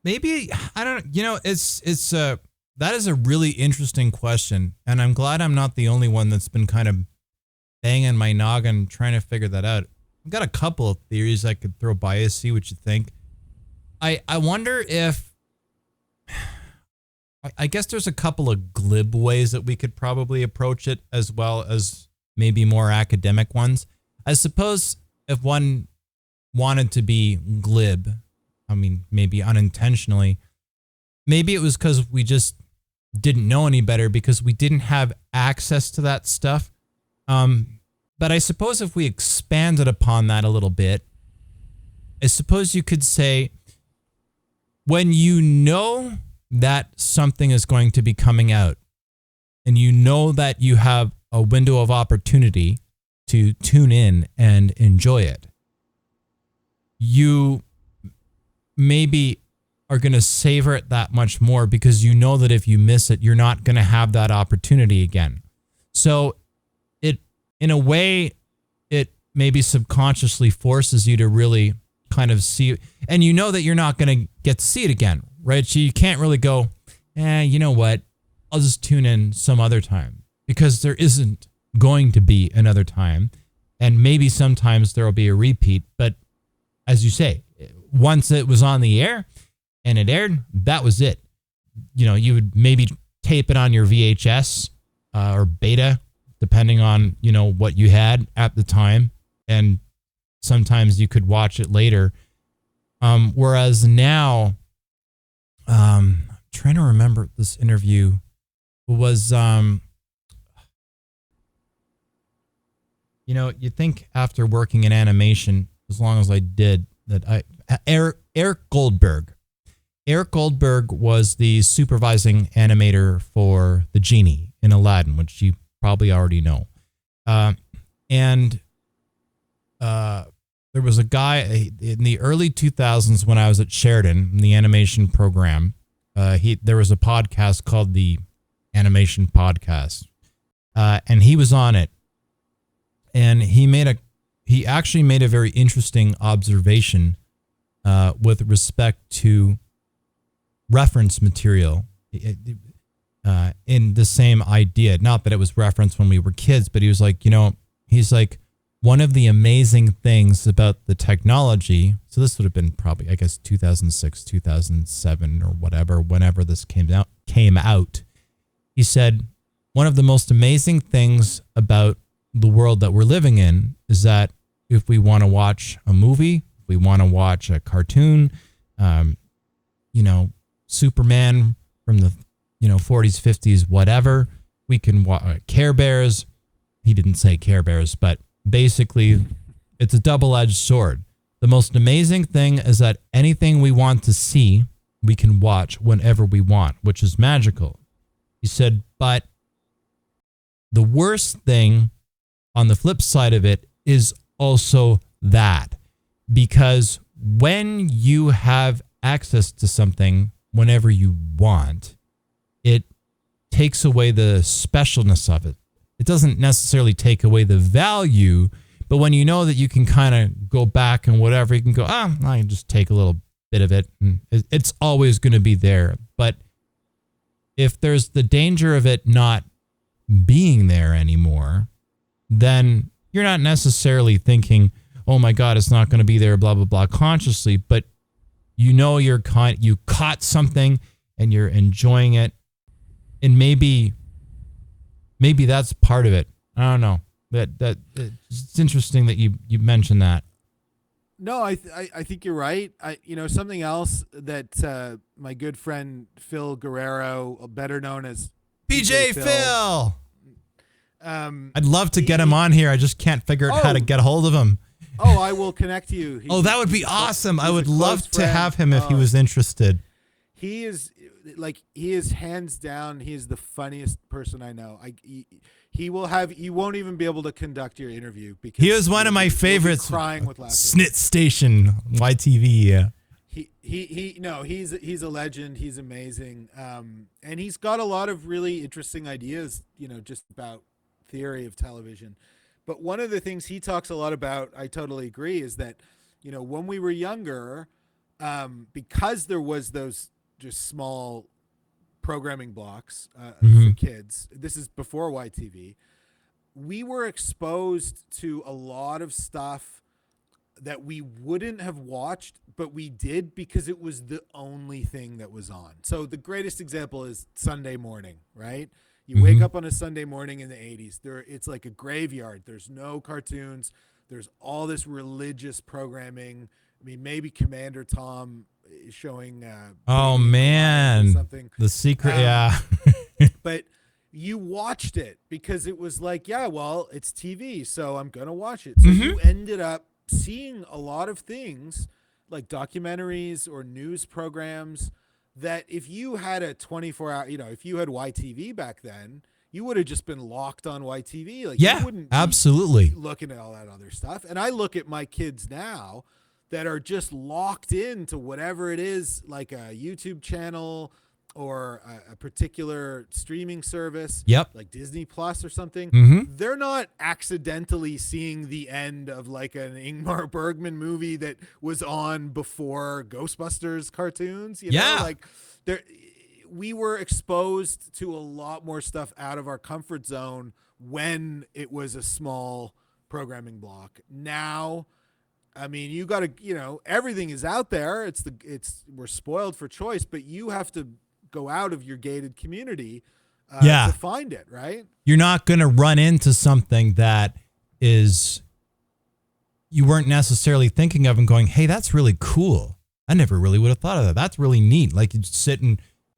Maybe, I don't, that is a really interesting question. And I'm glad I'm not the only one that's been kind of banging my noggin trying to figure that out. I've got a couple of theories I could throw by you, see what you think. I wonder if, I guess there's a couple of glib ways that we could probably approach it, as well as maybe more academic ones. I suppose if one wanted to be glib, I mean, maybe unintentionally, maybe it was because we just didn't know any better because we didn't have access to that stuff. But I suppose if we expanded upon that a little bit, I suppose you could say, when you know that something is going to be coming out and you know that you have a window of opportunity to tune in and enjoy it, you maybe are going to savor it that much more because you know that if you miss it, you're not going to have that opportunity again. So it, in a way, it maybe subconsciously forces you to really kind of see, and you know that you're not going to get to see it again, right? So you can't really go, you know what? I'll just tune in some other time, because there isn't going to be another time. And maybe sometimes there will be a repeat. But as you say, once it was on the air and it aired, that was it. You know, you would maybe tape it on your VHS or beta, depending on, you know, what you had at the time. And sometimes you could watch it later. Whereas now, trying to remember this interview was, you know, you think after working in animation, as long as I did, that Eric Goldberg was the supervising animator for the genie in Aladdin, which you probably already know. There was a guy in the early 2000s when I was at Sheridan in the animation program. There was a podcast called the Animation Podcast, and he was on it, and he actually made a very interesting observation with respect to reference material in the same idea. Not that it was referenced when we were kids, but he was like, you know, he's like, one of the amazing things about the technology, so this would have been probably, I guess, 2006, 2007 or whatever, whenever this came out, he said, one of the most amazing things about the world that we're living in is that if we want to watch a movie, if we want to watch a cartoon, you know, Superman from the, you know, 40s, 50s, whatever, we can watch Care Bears. He didn't say Care Bears, but basically, it's a double-edged sword. The most amazing thing is that anything we want to see, we can watch whenever we want, which is magical. He said, but the worst thing on the flip side of it is also that, because when you have access to something whenever you want, it takes away the specialness of it. It doesn't necessarily take away the value, but when you know that you can kind of go back and whatever, you can go, I can just take a little bit of it, and it's always going to be there. But if there's the danger of it not being there anymore, then you're not necessarily thinking, oh my God, it's not going to be there, blah, blah, blah, consciously, but you know you caught something and you're enjoying it, and maybe that's part of it. I don't know. That it's interesting that you mentioned that. No, I think you're right. Something else that my good friend Phil Guerrero, better known as PJ Phil. I'd love to get him on here. I just can't figure out how to get a hold of him. Oh, I will connect you. That would be awesome. I would love to have him if he was interested. He is hands down. He is the funniest person I know. You won't even be able to conduct your interview because he was one of my favorites. Crying with laughter. Snit Station, YTV. Yeah. He's a legend. He's amazing. And he's got a lot of really interesting ideas, just about theory of television. But one of the things he talks a lot about, I totally agree, is that, when we were younger, because there was those just small programming blocks for kids. This is before YTV. we were exposed to a lot of stuff that we wouldn't have watched, but we did because it was the only thing that was on. So the greatest example is Sunday morning, right? You wake up on a Sunday morning in the 80s. It's like a graveyard. There's no cartoons. There's all this religious programming. I mean, maybe Commander Tom is showing. Oh man, something. The Secret, yeah. But you watched it because it was like, yeah, well, it's TV, so I'm gonna watch it. So you ended up seeing a lot of things like documentaries or news programs that if you had a 24-hour, if you had YTV back then, you would have just been locked on YTV. Like, yeah, you wouldn't absolutely be looking at all that other stuff. And I look at my kids now that are just locked into whatever it is, like a YouTube channel or a particular streaming service, like Disney Plus or something. They're not accidentally seeing the end of like an Ingmar Bergman movie that was on before Ghostbusters cartoons. You know, like we were exposed to a lot more stuff out of our comfort zone when it was a small programming block. Now, I mean, you got to, everything is out there. We're spoiled for choice, but you have to go out of your gated community to find it, right? You're not going to run into something that is you weren't necessarily thinking of and going, hey, that's really cool. I never really would have thought of that. That's really neat. Like you sit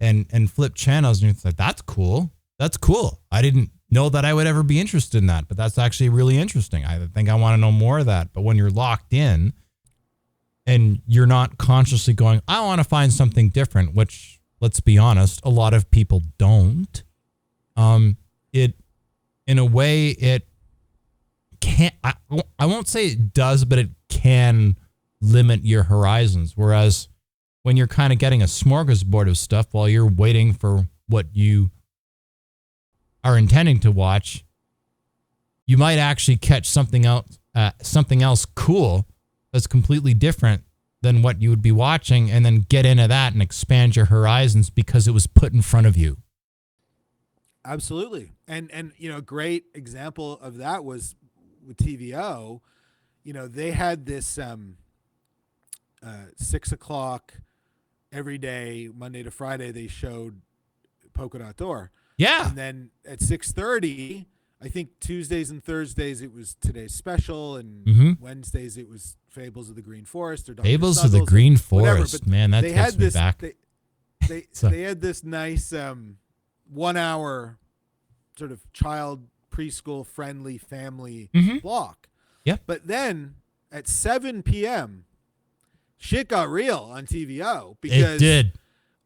and flip channels and you're like, that's cool. That's cool. I didn't know that I would ever be interested in that, but that's actually really interesting. I think I want to know more of that. But when you're locked in and you're not consciously going, I want to find something different, which, let's be honest, a lot of people don't. In a way, it can't, I won't say it does, but it can limit your horizons. Whereas when you're kind of getting a smorgasbord of stuff while you're waiting for what you are intending to watch, you might actually catch something else cool that's completely different than what you would be watching, and then get into that and expand your horizons because it was put in front of you. Absolutely. And a great example of that was with TVO. They had this 6 o'clock every day, Monday to Friday, they showed Polka Dot Door. Yeah. And then at 6:30, I think Tuesdays and Thursdays it was Today's Special, and Wednesdays it was Fables of the Green Forest or Dr. Fables Snuggles of the Green Forest. But man, that takes me back. They had this nice 1 hour sort of child preschool friendly family block. Yeah. But then at 7 p.m., shit got real on TVO because it did.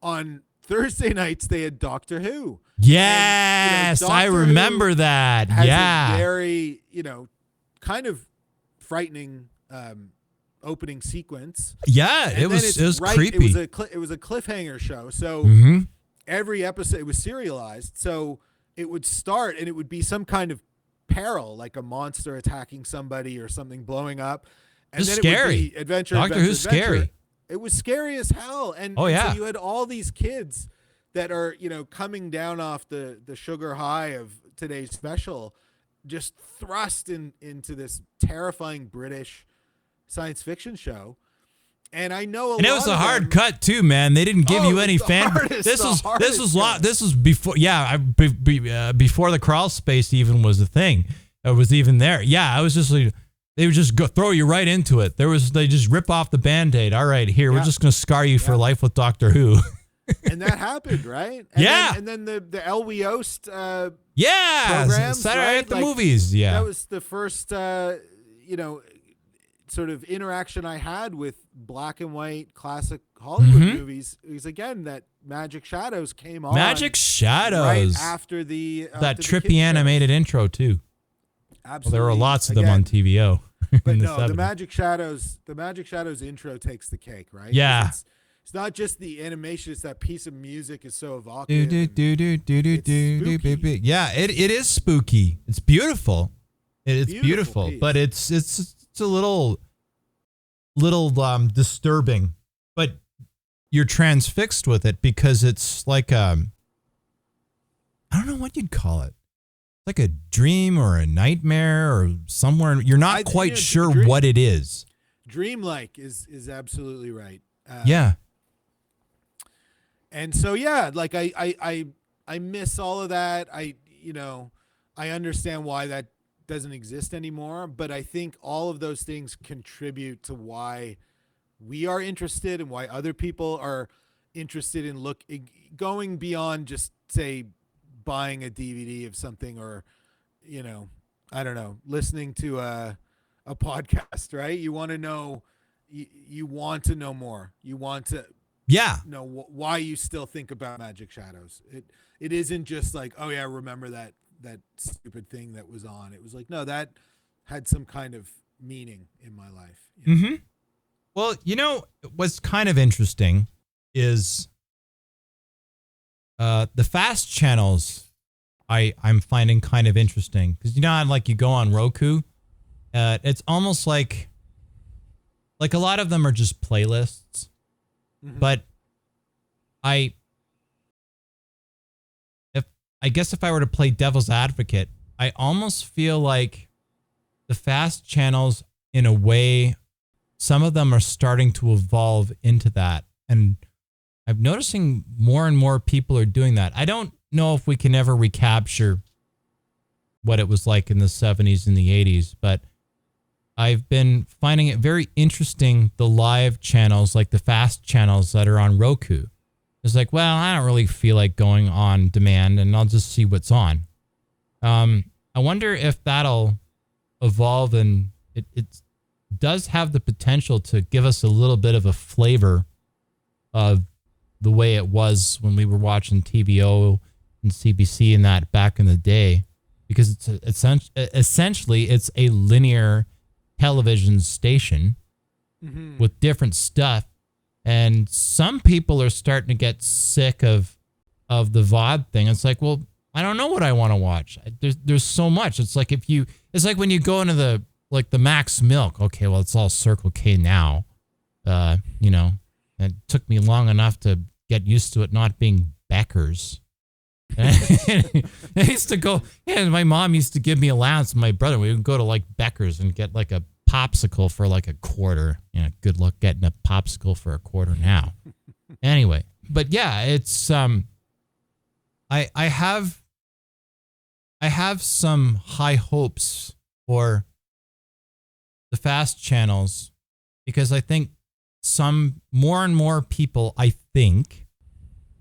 On Thursday nights they had Doctor Who. Yes, and, I remember that. Has yeah. a very, kind of frightening opening sequence. Yeah, it was creepy. It was a cliffhanger show. So every episode, it was serialized. So it would start and it would be some kind of peril, like a monster attacking somebody or something blowing up. And it's then scary. It would be adventure. Doctor Who's scary. It was scary as hell. And so you had all these kids that are, coming down off the sugar high of Today's Special, just thrust into this terrifying British science fiction show. And I know it was a hard cut too, man. They didn't give you any fan. This was before, before the crawl space even was a thing. It was even there. Yeah, I was just like, they would just throw you right into it. They just rip off the Band-Aid. All right, here, we're just going to scar you for life with Doctor Who. And that happened, right? And then the Elwe Oost programs, Saturday at the movies. Yeah. That was the first, sort of interaction I had with black and white classic Hollywood movies. It was, again, that Magic Shadows came on. Magic Shadows. Right after that trippy animated intro, too. Absolutely. Well, there were lots of them on TVO. But no, the Magic Shadows intro takes the cake, right? Yeah. It's not just the animation; it's that piece of music is so evocative. Yeah, it is spooky. It's beautiful. It's beautiful, but it's a little disturbing. But you're transfixed with it because it's like I don't know what you'd call it. like a dream or a nightmare or somewhere. You're not quite sure what it is. Dreamlike is absolutely right. Yeah. And so, yeah, like I miss all of that. I understand why that doesn't exist anymore, but I think all of those things contribute to why we are interested and why other people are interested in going beyond just, say, buying a DVD of something, or, I don't know, listening to a podcast, right? You want to know, you want to know more. You want to know why you still think about Magic Shadows. It isn't just like, oh yeah, remember that stupid thing that was on. It was like, no, that had some kind of meaning in my life. Mm-hmm. Well, what's kind of interesting is the fast channels I'm finding kind of interesting, because like you go on Roku, it's almost like a lot of them are just playlists, but I guess if I were to play devil's advocate, I almost feel like the fast channels, in a way, some of them are starting to evolve into that. And I'm noticing more and more people are doing that. I don't know if we can ever recapture what it was like in the 70s and the 80s, but I've been finding it very interesting, the live channels, like the fast channels that are on Roku. It's like, well, I don't really feel like going on demand, and I'll just see what's on. I wonder if that'll evolve, and it does have the potential to give us a little bit of a flavor of the way it was when we were watching TVO and CBC and that back in the day, because it's essentially it's a linear television station with different stuff. And some people are starting to get sick of the VOD thing. It's like, well, I don't know what I want to watch. There's so much. It's like it's like when you go into the Max Milk. Okay, well, it's all Circle K now. It took me long enough to get used to it not being Becker's. I used to go, my mom used to give me allowance, and my brother, we would go to Becker's and get a popsicle for a quarter. Good luck getting a popsicle for a quarter now. Anyway, but yeah, it's I have some high hopes for the fast channels, because I think more and more people, I think,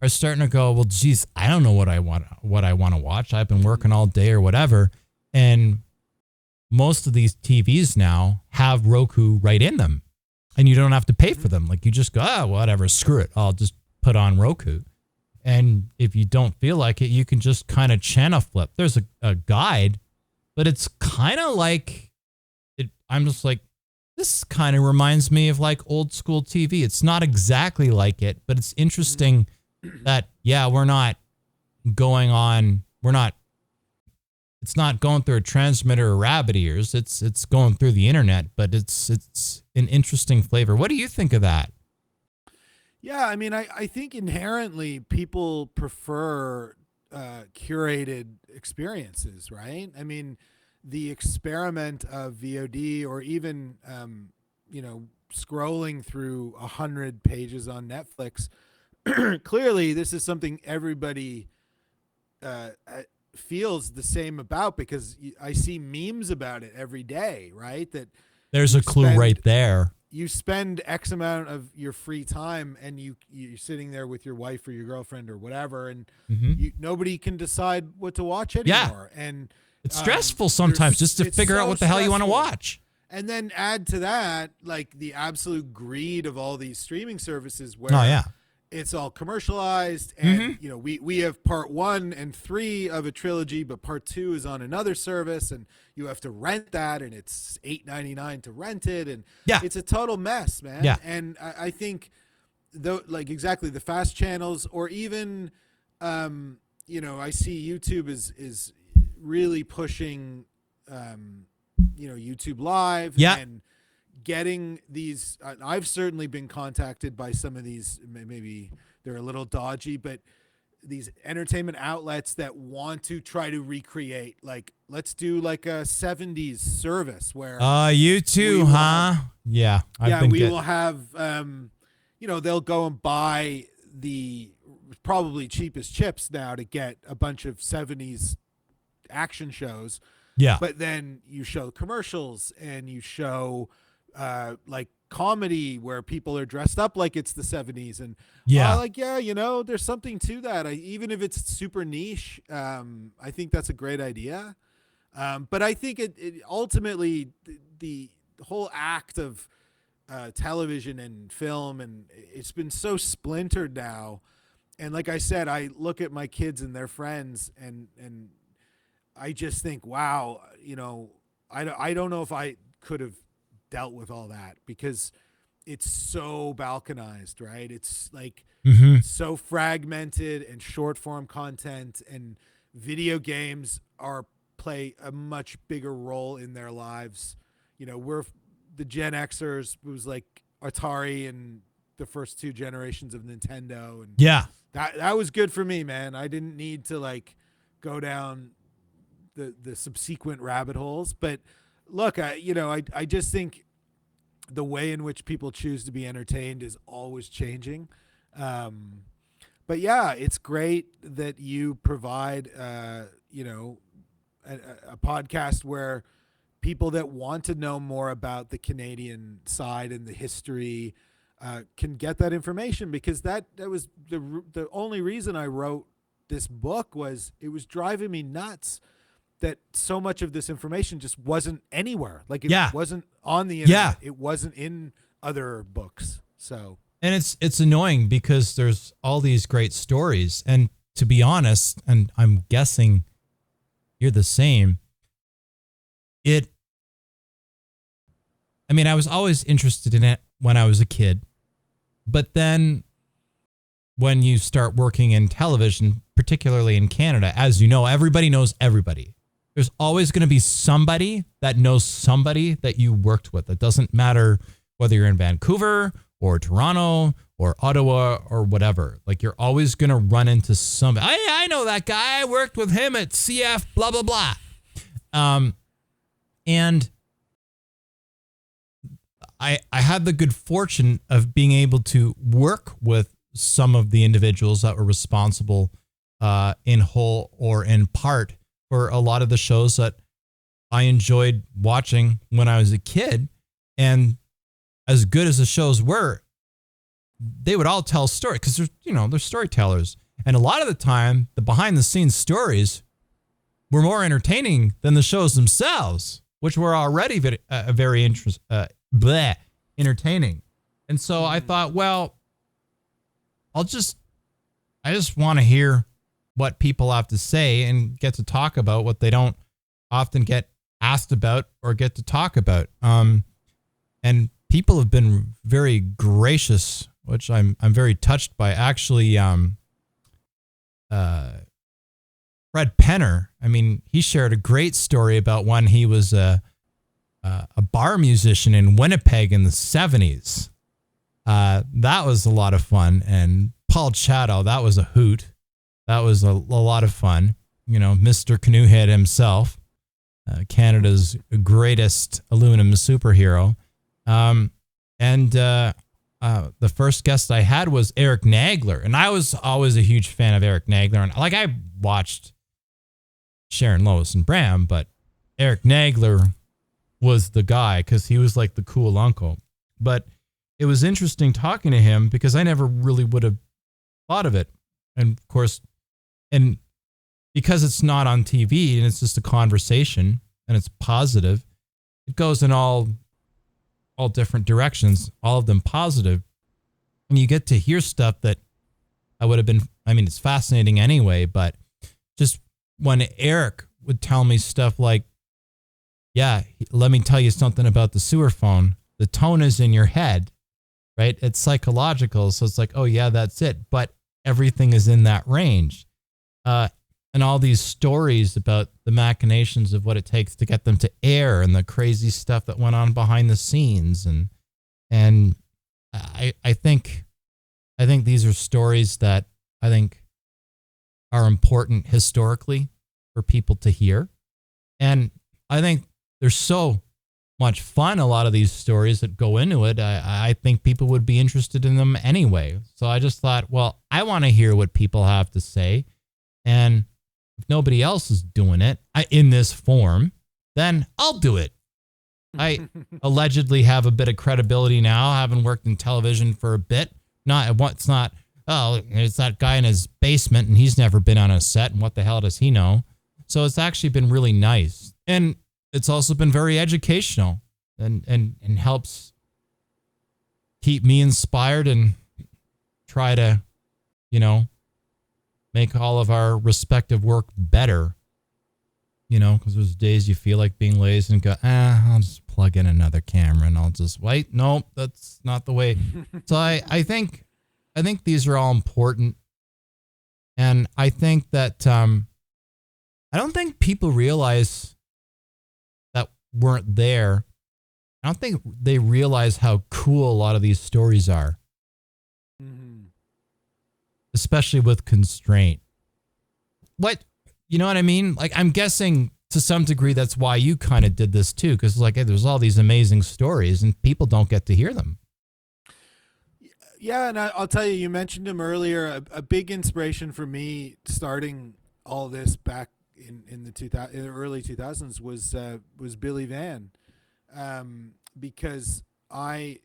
are starting to go, well, geez, I don't know what I want to watch. I've been working all day or whatever, and most of these TVs now have Roku right in them, and you don't have to pay for them. You just go, whatever, screw it, I'll just put on Roku. And if you don't feel like it, you can just kind of channel flip. There's a guide, but it's kind of like it. I'm just like, this kind of reminds me of old school TV. It's not exactly like it, but it's interesting that, it's not going through a transmitter or rabbit ears. It's going through the internet, but it's an interesting flavor. What do you think of that? Yeah, I mean, I think inherently people prefer curated experiences, right? I mean, the experiment of VOD, or even scrolling through 100 pages on Netflix, clearly this is something everybody feels the same about, because I see memes about it every day, right? That there's a clue right there. You spend X amount of your free time, and you're sitting there with your wife or your girlfriend or whatever, and nobody can decide what to watch anymore. Yeah. And it's stressful sometimes just to figure out what the hell you want to watch. And then add to that, the absolute greed of all these streaming services, where it's all commercialized, and we have part 1 and 3 of a trilogy, but part 2 is on another service, and you have to rent that, and it's $8.99 to rent it, and it's a total mess, man. Yeah. And I think exactly the fast channels, or even I see YouTube is really pushing YouTube Live, and getting these. I've certainly been contacted by some of these. Maybe they're a little dodgy, but these entertainment outlets that want to try to recreate, like, let's do like a 70s service where you too, huh? Yeah. Will have they'll go and buy the probably cheapest chips now to get a bunch of 70s action shows. Yeah. But then you show commercials and you show like comedy where people are dressed up like it's the 70s, and there's something to that. Even if it's super niche, I think that's a great idea. But I think it ultimately the whole act of television and film, and it's been so splintered now. And like I said, I look at my kids and their friends, and I just think, wow, I don't know if I could have dealt with all that, because it's so balkanized, right? It's like so fragmented, and short form content and video games play a much bigger role in their lives. We're the Gen Xers, was like Atari and the first two generations of Nintendo, and that was good for me, man. I didn't need to like go down the subsequent rabbit holes. But look, I just think the way in which people choose to be entertained is always changing. But yeah, it's great that you provide, a podcast where people that want to know more about the Canadian side and the history can get that information, because that was the only reason I wrote this book. Was it was driving me nuts that so much of this information just wasn't anywhere. Like it wasn't on the internet. It wasn't in other books. So, and it's annoying because there's all these great stories. And to be honest, and I'm guessing you're the same, I was always interested in it when I was a kid. But then when you start working in television, particularly in Canada, as you know, everybody knows everybody. There's always going to be somebody that knows somebody that you worked with. It doesn't matter whether you're in Vancouver or Toronto or Ottawa or whatever. Like, you're always going to run into somebody. I know that guy. I worked with him at CF, blah, blah, blah. And I had the good fortune of being able to work with some of the individuals that were responsible in whole or in part for a lot of the shows that I enjoyed watching when I was a kid. And as good as the shows were, they would all tell stories because they're storytellers. And a lot of the time, the behind the scenes stories were more entertaining than the shows themselves, which were already very entertaining. And so I thought, well, I just want to hear what people have to say and get to talk about what they don't often get asked about or get to talk about. And people have been very gracious, which I'm very touched by. Actually, Fred Penner, he shared a great story about when he was a bar musician in Winnipeg in the 70s. That was a lot of fun. And Paul Chatto, that was a hoot. That was a lot of fun. Mr. Canoehead himself, Canada's greatest aluminum superhero. And the first guest I had was Eric Nagler. And I was always a huge fan of Eric Nagler. And I watched Sharon, Lois, and Bram, but Eric Nagler was the guy because he was like the cool uncle. But it was interesting talking to him because I never really would have thought of it. And of course, and because it's not on TV and it's just a conversation and it's positive, it goes in all different directions, all of them positive. And you get to hear stuff that I would have been, it's fascinating anyway, but just when Eric would tell me stuff like, yeah, let me tell you something about the sewer phone. The tone is in your head, right? It's psychological. So it's like, oh yeah, that's it. But everything is in that range. And all these stories about the machinations of what it takes to get them to air and the crazy stuff that went on behind the scenes. And I think these are stories that I think are important historically for people to hear. And I think there's so much fun, a lot of these stories that go into it. I think people would be interested in them anyway. So I just thought, well, I want to hear what people have to say. And if nobody else is doing it in this form, then I'll do it. I allegedly have a bit of credibility now, having worked in television for a bit. It's not, oh, it's that guy in his basement and he's never been on a set and what the hell does he know? So it's actually been really nice. And it's also been very educational and helps keep me inspired and try to, make all of our respective work better. Because there's days you feel like being lazy and go, I'll just plug in another camera and I'll just wait. No, that's not the way. So I think these are all important. And I think that I don't think people realize that weren't there. I don't think they realize how cool a lot of these stories are. Mm-hmm. Especially with constraint. You know what I mean? Like, I'm guessing to some degree that's why you kind of did this too, because hey, there's all these amazing stories and people don't get to hear them. Yeah, and I'll tell you mentioned him earlier. A big inspiration for me starting all this back in the early 2000s was Billy Van, because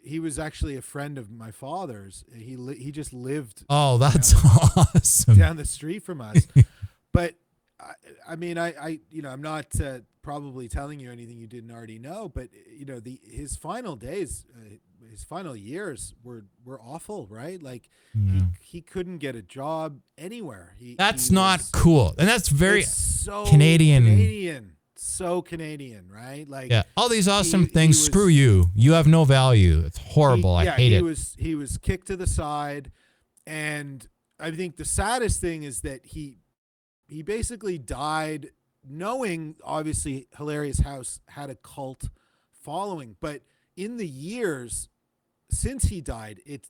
he was actually a friend of my father's. He just lived. Oh, that's awesome. Down the street from us, but. I mean, I'm not probably telling you anything you didn't already know, but his final days, his final years were awful, right? Like he couldn't get a job anywhere. That's not cool, and that's very so Canadian. So Canadian, right? Like, yeah, all these awesome things. Screw you. You have no value. It's horrible. I hate it. He was kicked to the side, and I think the saddest thing is that he basically died knowing, obviously, Hilarious House had a cult following. But in the years since he died, it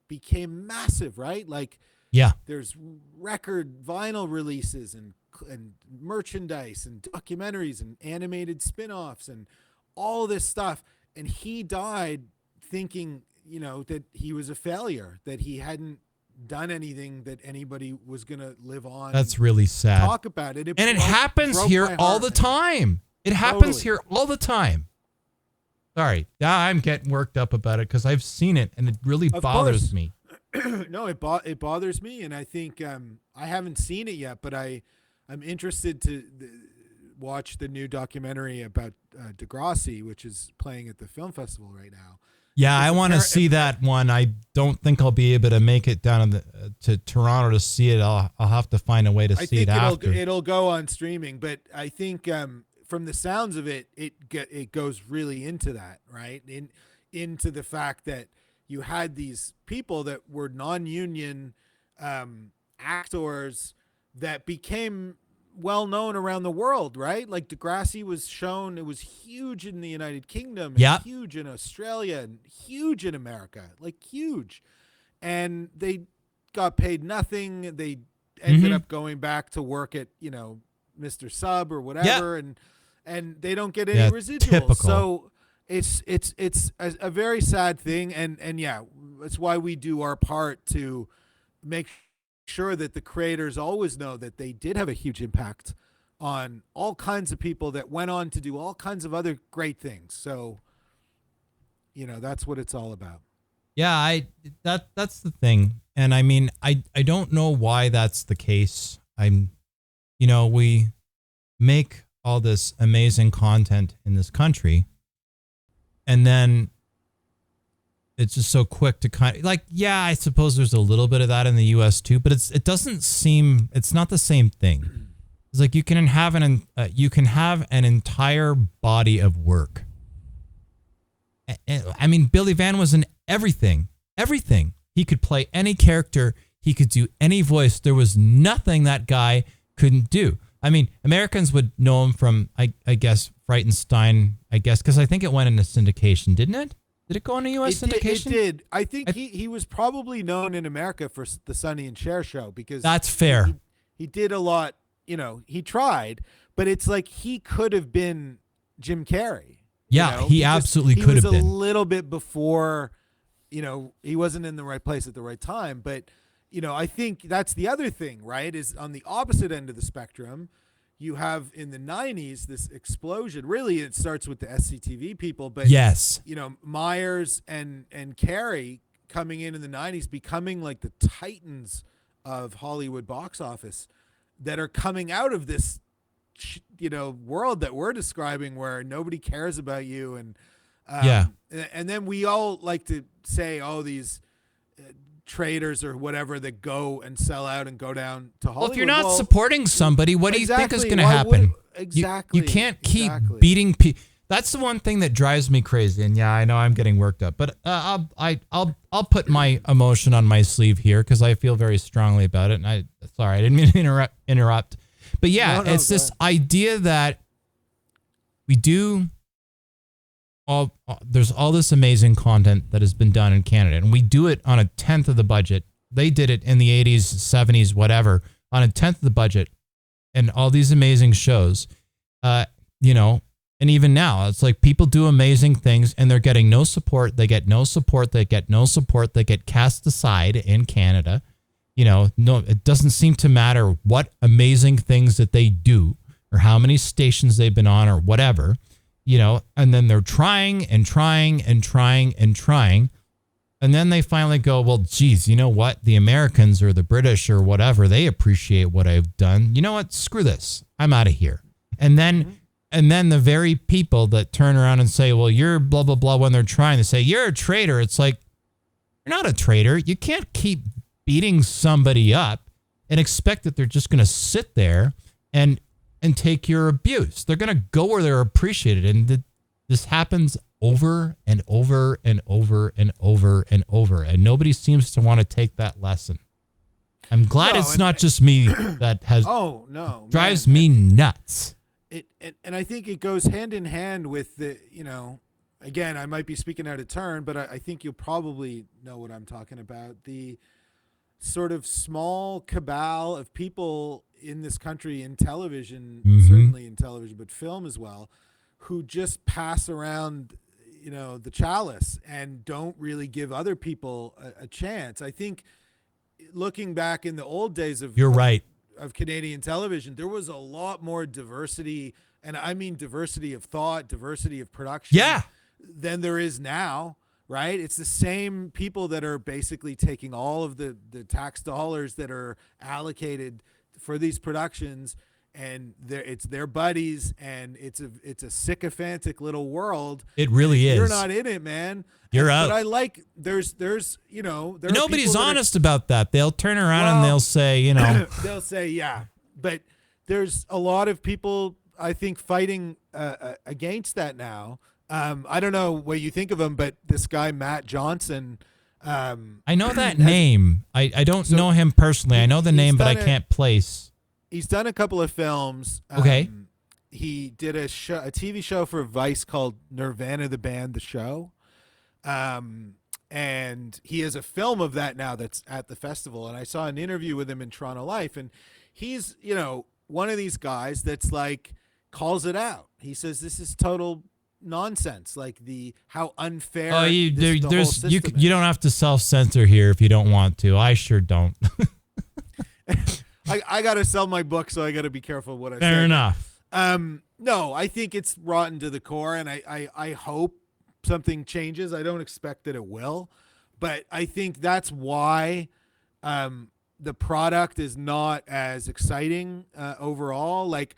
became massive, right? Like, yeah, there's record vinyl releases and merchandise and documentaries and animated spin-offs and all this stuff. And he died thinking, that he was a failure, that he hadn't done anything that anybody was going to live on. That's really sad. Talk about it. It happens here all the time. It happens here all the time. Sorry. I'm getting worked up about it because I've seen it and it really bothers me. No, it bothers me. And I think I haven't seen it yet, but I'm interested to watch the new documentary about Degrassi, which is playing at the film festival right now. Yeah, I want to see that one. I don't think I'll be able to make it down to Toronto to see it. I'll have to find a way to see it after. It'll go on streaming, but I think from the sounds of it, it goes really into that, right? Into the fact that you had these people that were non-union actors that became well known around the world, right? Like Degrassi was shown, it was huge in the United Kingdom, and huge in Australia, and huge in America, like huge. And they got paid nothing. They ended up going back to work at, Mr. Sub or whatever, and they don't get any residuals. Typical. So it's a very sad thing, and yeah, that's why we do our part to make sure that the creators always know that they did have a huge impact on all kinds of people that went on to do all kinds of other great things. So, that's what it's all about. Yeah, that's the thing. And I mean, I don't know why that's the case. We make all this amazing content in this country, and then it's just so quick to kind of I suppose there's a little bit of that in the US too, but it's not the same thing. It's like you can have an entire body of work. I mean, Billy Van was in everything. He could play any character. He could do any voice. There was nothing that guy couldn't do. I mean, Americans would know him from, I guess, Frightenstein, because I think it went into syndication, didn't it? Did it go on a U.S. syndication? It did. I think he was probably known in America for the Sonny and Cher show because that's fair. He did a lot, he tried, but it's like he could have been Jim Carrey. Yeah, he absolutely could have been. He was a little bit before, he wasn't in the right place at the right time. But, I think that's the other thing, right, is on the opposite end of the spectrum, you have in the 90s this explosion. Really, it starts with the SCTV people. But, yes, Myers and Carey coming in the 90s, becoming like the titans of Hollywood box office that are coming out of this world that we're describing where nobody cares about you. And and then we all like to say, these traders or whatever that go and sell out and go down to Hollywood. Well, if you're not supporting somebody, what do you think is going to happen? Exactly. You can't keep beating people. That's the one thing that drives me crazy. And yeah, I know I'm getting worked up, but I'll put my emotion on my sleeve here because I feel very strongly about it. And sorry, I didn't mean to interrupt. But yeah, it's this idea that we do there's all this amazing content that has been done in Canada, and we do it on a 10th of the budget. They did it in the 80s, 70s, whatever, on a 10th of the budget, and all these amazing shows, and even now, it's like people do amazing things and they're getting no support. They get no support. They get no support. They get cast aside in Canada. No, it doesn't seem to matter what amazing things that they do or how many stations they've been on or whatever, and then they're trying and trying and trying and trying. And then they finally go, well, geez, you know what? The Americans or the British or whatever, they appreciate what I've done. You know what? Screw this. I'm out of here. And then the very people that turn around and say, well, you're blah, blah, blah, when they're trying to say you're a traitor. It's like, you're not a traitor. You can't keep beating somebody up and expect that they're just going to sit there and take your abuse. They're going to go where they're appreciated. And this happens over and over and over and over and over. And nobody seems to want to take that lesson. I'm glad it's not just me that has drives me nuts. And I think it goes hand in hand with the, again, I might be speaking out of turn, but I think you'll probably know what I'm talking about. The sort of small cabal of people in this country, in television, certainly in television, but film as well, who just pass around, the chalice and don't really give other people a chance. I think looking back in the old days of Canadian television, there was a lot more diversity, and I mean diversity of thought, diversity of production, than there is now. Right? It's the same people that are basically taking all of the tax dollars that are allocated for these productions, and it's their buddies, and it's a sycophantic little world. It really is. You're not in it, man. You're out. But I like there's nobody's honest about that. They'll turn around and they'll say, they'll say, yeah. But there's a lot of people, I think, fighting against that now. I don't know what you think of him, but this guy, Matt Johnson. I know that name. I don't know him personally. I know the name, but I can't place. He's done a couple of films. Okay. He did a TV show for Vice called Nirvana the Band, the show. And he has a film of that now that's at the festival. And I saw an interview with him in Toronto Life, and he's, one of these guys that's like calls it out. He says, this is total nonsense, like how unfair the whole system is. You don't have to self-censor here if you don't want to. I sure don't. I gotta sell my book, so I gotta be careful what I say. Fair enough. No, I think it's rotten to the core, and I hope something changes. I don't expect that it will, but I think that's why the product is not as exciting overall. Like,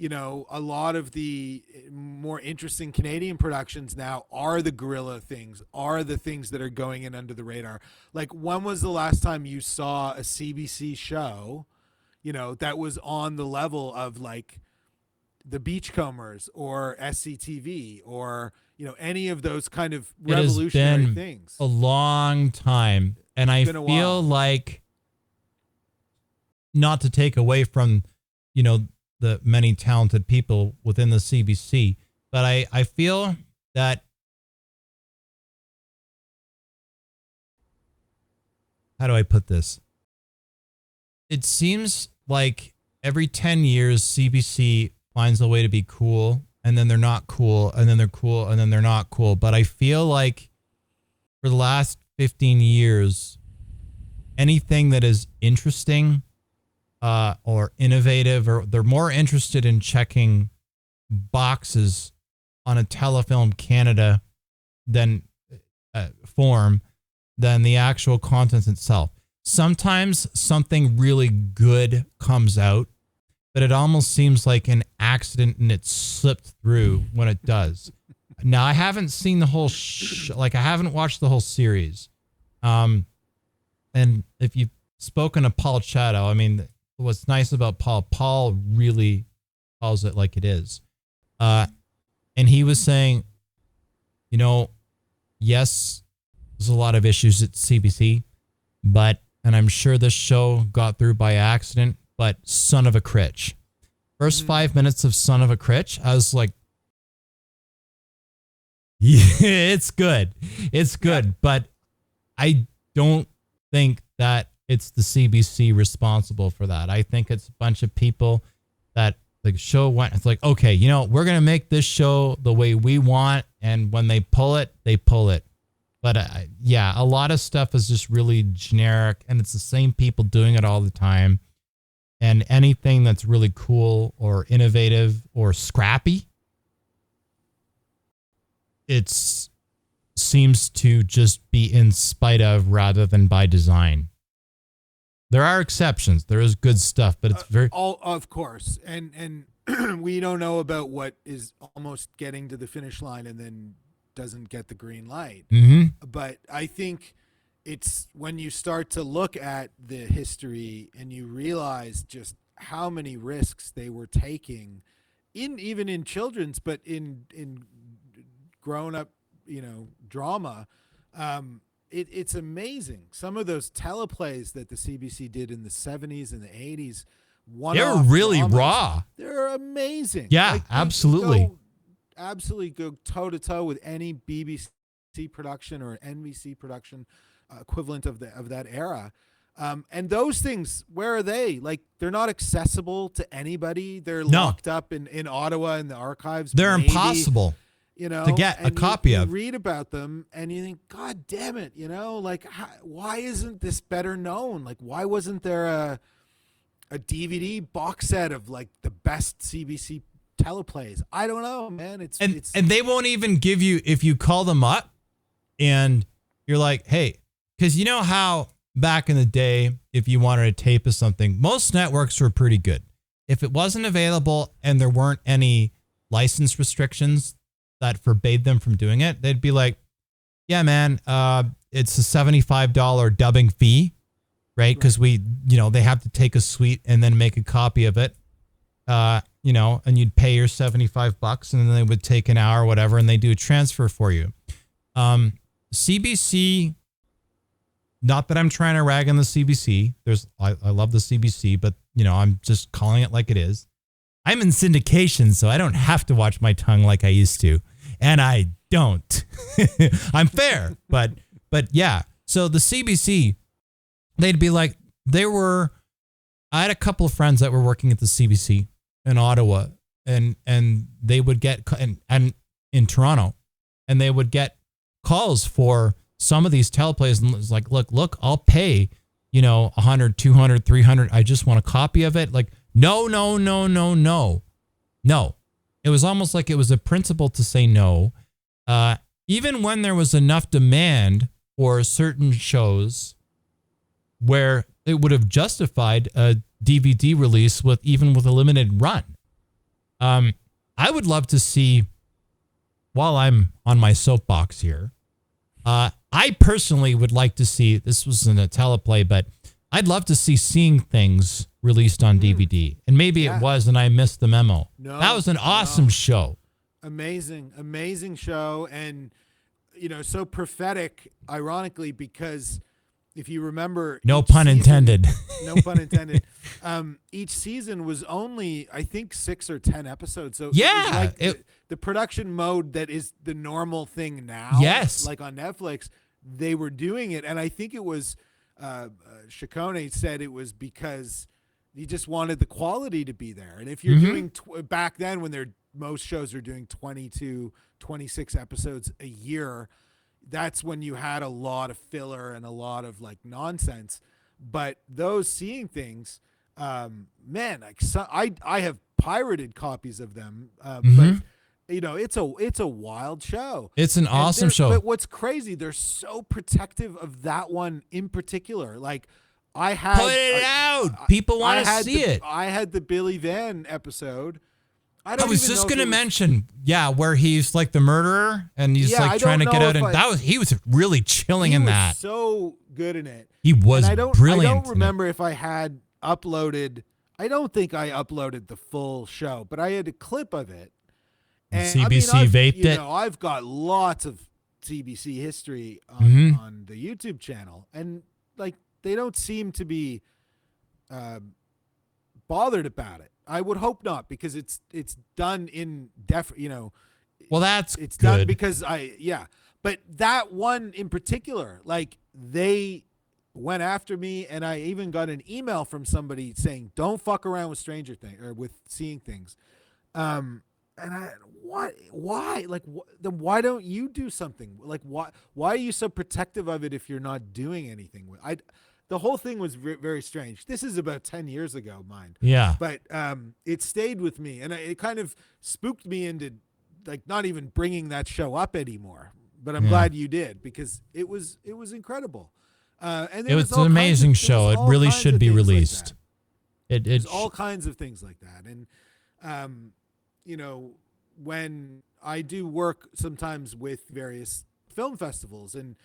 a lot of the more interesting Canadian productions now are the guerrilla things, are the things that are going in under the radar. Like, when was the last time you saw a CBC show, that was on the level of like the Beachcombers or SCTV or, any of those kind of revolutionary things? A long time. And I feel like, not to take away from, the many talented people within the CBC, but I feel that, how do I put this? It seems like every 10 years, CBC finds a way to be cool, and then they're not cool, and then they're cool, and then they're not cool. But I feel like for the last 15 years, anything that is interesting or innovative, or they're more interested in checking boxes on a Telefilm Canada than form than the actual content itself. Sometimes something really good comes out, but it almost seems like an accident and it slipped through when it does. Now, I haven't seen the whole I haven't watched the whole series. And if you've spoken to Paul Chateau, I mean, what's nice about Paul really calls it like it is. And he was saying, you know, yes, there's a lot of issues at CBC, and I'm sure this show got through by accident, but son of a critch. First 5 minutes of Son of a Critch, I was like, yeah, it's good. It's good, but I don't think that it's the CBC responsible for that. I think it's a bunch of people that the show went, it's like, okay, you know, we're going to make this show the way we want. And when they pull it, they pull it. But yeah, a lot of stuff is just really generic, and it's the same people doing it all the time. And anything that's really cool or innovative or scrappy, it seems to just be in spite of rather than by design. There are exceptions. There is good stuff, but it's very all of course, and we don't know about what is almost getting to the finish line and then doesn't get the green light. Mm-hmm. But I think it's when you start to look at the history and you realize just how many risks they were taking, even in children's, but in grown up, drama. It's amazing. Some of those teleplays that the CBC did in the 70s and the 80s, they're really dramas, raw. They're amazing. Yeah, absolutely. Absolutely go toe to toe with any BBC production or NBC production equivalent of that era. And those things, where are they? Like, they're not accessible to anybody. They're locked up in Ottawa in the archives. They're impossible. To get a copy of. You read about them and you think, God damn it, like, why isn't this better known? Like, why wasn't there a DVD box set of like the best CBC teleplays? I don't know, man. And they won't even give you, if you call them up and you're like, hey, because you know how back in the day, if you wanted a tape of something, most networks were pretty good. If it wasn't available and there weren't any license restrictions that forbade them from doing it, they'd be like, yeah, man, it's a $75 dubbing fee, right? Because they have to take a suite and then make a copy of it, and you'd pay your $75 and then they would take an hour or whatever and they do a transfer for you. CBC, not that I'm trying to rag on the CBC. I love the CBC, but I'm just calling it like it is. I'm in syndication, so I don't have to watch my tongue like I used to. And I don't. I'm fair, but yeah. So the CBC, they'd be like, I had a couple of friends that were working at the CBC in Ottawa, and they would get, and in Toronto, and they would get calls for some of these teleplays, and it's like, look, I'll pay, $100, $200, $300. I just want a copy of it. Like, no. It was almost like it was a principle to say no. Even when there was enough demand for certain shows where it would have justified a DVD release with a limited run. I would love to see, while I'm on my soapbox here, I personally would like to see, this wasn't a teleplay, but I'd love to see Seeing Things released on DVD. And maybe it was and I missed the memo. No, that was an awesome show. Amazing show. And, so prophetic, ironically, because if you remember... No pun intended. No pun intended. Each season was only, I think, 6 or 10 episodes. So yeah, it was like the production mode that is the normal thing now. Yes. Like on Netflix, they were doing it. And I think it was... Chacone said it was because You just wanted the quality to be there. And if you're doing back then when most shows are doing 22, 26 episodes a year, that's when you had a lot of filler and a lot of like nonsense. But those Seeing Things, man, like I have pirated copies of them, but you know, it's a wild show. It's an awesome show. But what's crazy, they're so protective of that one in particular. Like I had put it out. People want to see it. I had the Billy Van episode. I was just going to mention, where he's like the murderer and he's like trying to get out. And he was really chilling in that. So good in it. He was brilliant. I don't remember if I had uploaded. I don't think I uploaded the full show, but I had a clip of it. And CBC vaped it. I've got lots of CBC history on the YouTube channel, and like they don't seem to be bothered about it. I would hope not, because it's done in well, that's it's good. Done because but that one in particular, like they went after me, and I even got an email from somebody saying, "Don't fuck around with Stranger Things or with Seeing Things." And why? Like, then why don't you do something? Like, why are you so protective of it if you're not doing anything with it? The whole thing was very strange. This is about 10 years ago, mind. Yeah. But it stayed with me, and it kind of spooked me into like not even bringing that show up anymore. But I'm glad you did, because it was incredible. And it was an amazing show. It really should be released. There's all kinds of things like that. And, you know, when I do work sometimes with various film festivals, and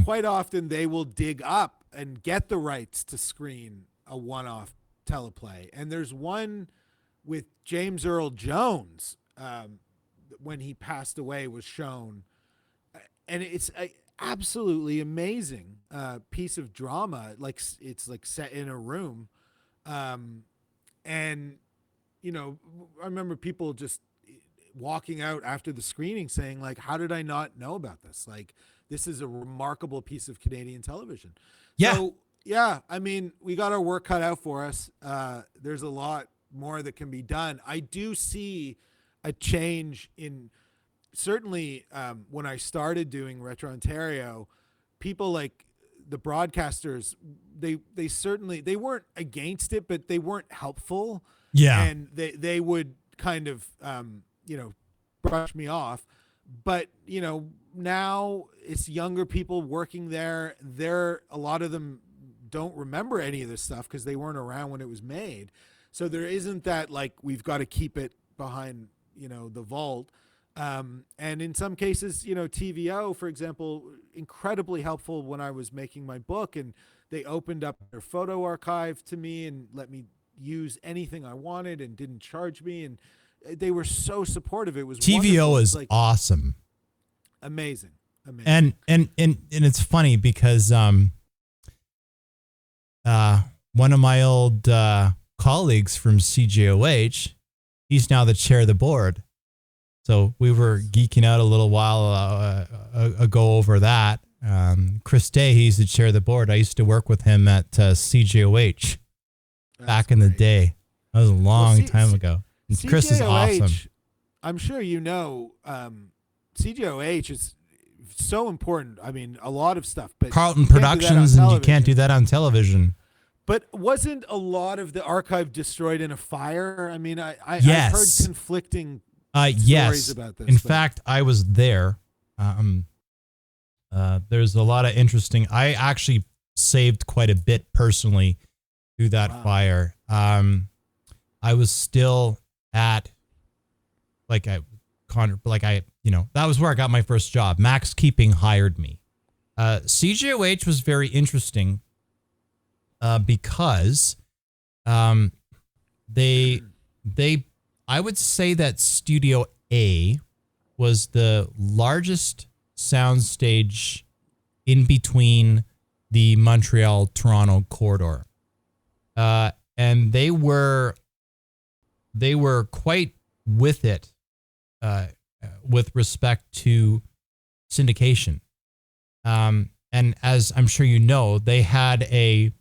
quite often they will dig up and get the rights to screen a one-off teleplay. And there's one with James Earl Jones, when he passed away, was shown. And it's a absolutely amazing piece of drama. Like it's like set in a room. And, you know, I remember people just walking out after the screening saying, like, how did I not know about this? Like, this is a remarkable piece of Canadian television. Yeah. So, yeah, I mean, we got our work cut out for us. There's a lot more that can be done. I do see a change in, certainly when I started doing Retro Ontario, people like the broadcasters, they certainly, they weren't against it, but they weren't helpful. Yeah. And they would kind of, you know, brush me off. But, you know, now it's younger people working there. A lot of them don't remember any of this stuff because they weren't around when it was made. So there isn't that, like, we've got to keep it behind, you know, the vault. And in some cases, you know, TVO, for example, incredibly helpful when I was making my book, and they opened up their photo archive to me and let me use anything I wanted and didn't charge me. And they were so supportive. It was TVO wonderful. is like, awesome. Amazing. And it's funny because one of my old colleagues from CJOH, he's now the chair of the board. So we were geeking out a little while ago over that. Chris Day, he's the chair of the board. I used to work with him at CJOH back in the day. That was a long time ago. Chris is awesome. I'm sure you know, CJOH is so important. I mean, a lot of stuff. But Carlton Productions, and you can't do that on television. But wasn't a lot of the archive destroyed in a fire? I mean, I've heard conflicting stories about this. In fact, I was there. There's a lot of interesting. I actually saved quite a bit personally through that fire. I was still at that was where I got my first job. Max Keeping hired me. CJOH was very interesting because they I would say that Studio A was the largest soundstage in between the Montreal-Toronto corridor. And they were quite with it with respect to syndication. And as I'm sure you know, they had a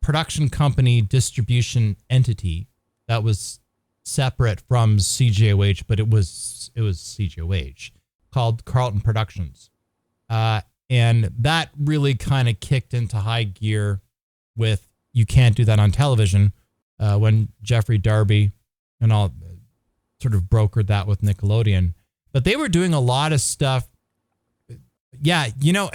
production company distribution entity that was separate from CJOH, but it was CJOH, called Carlton Productions. And that really kind of kicked into high gear with You Can't Do That on Television, when Jeffrey Darby and all sort of brokered that with Nickelodeon. But they were doing a lot of stuff. Yeah, you know,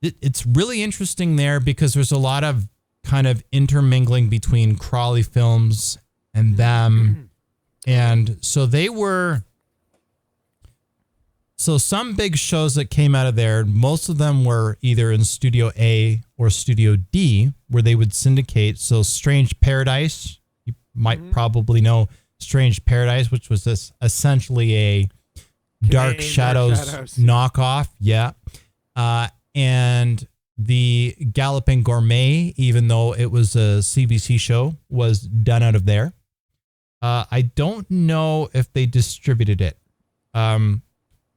it's really interesting there because there's a lot of kind of intermingling between Crawley Films and them. And so some big shows that came out of there, most of them were either in Studio A or Studio D, where they would syndicate. So Strange Paradise, you might probably know Strange Paradise, which was this essentially a Dark Shadows knockoff. Yeah. And the Galloping Gourmet, even though it was a CBC show, was done out of there. I don't know if they distributed it.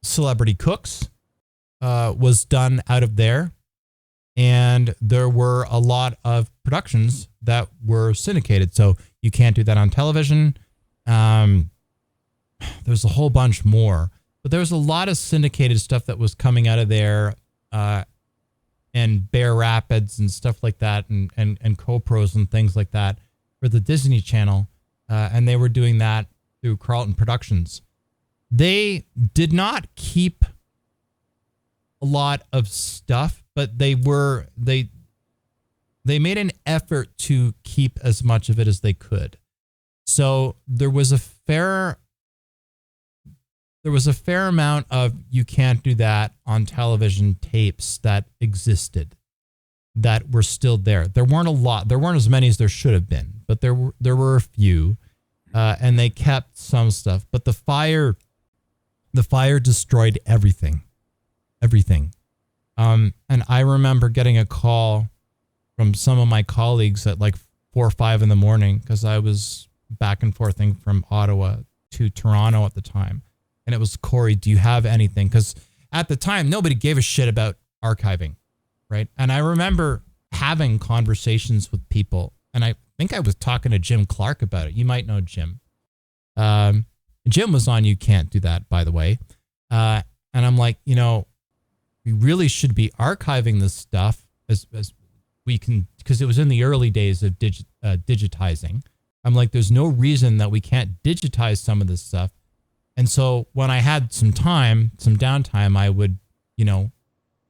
Celebrity Cooks was done out of there. And there were a lot of productions that were syndicated. So You Can't Do That on Television. There's a whole bunch more. But there was a lot of syndicated stuff that was coming out of there. And Bear Rapids and stuff like that. And co-pros and things like that for the Disney Channel. And they were doing that through Carlton Productions. They did not keep a lot of stuff, but they made an effort to keep as much of it as they could. So there was a fair amount of You Can't Do That on Television tapes that existed that were still there. There weren't a lot. There weren't as many as there should have been, but there were a few, and they kept some stuff. But the fire destroyed everything. And I remember getting a call from some of my colleagues at like 4 or 5 in the morning, because I was back and forthing from Ottawa to Toronto at the time. And it was, Corey, do you have anything? Because at the time, nobody gave a shit about archiving, right? And I remember having conversations with people, and I think I was talking to Jim Clark about it. You might know Jim. Jim was on You Can't Do That, by the way. And I'm like, you know, we really should be archiving this stuff as we can, because it was in the early days of digitizing. I'm like, there's no reason that we can't digitize some of this stuff. And so when I had some downtime, I would, you know,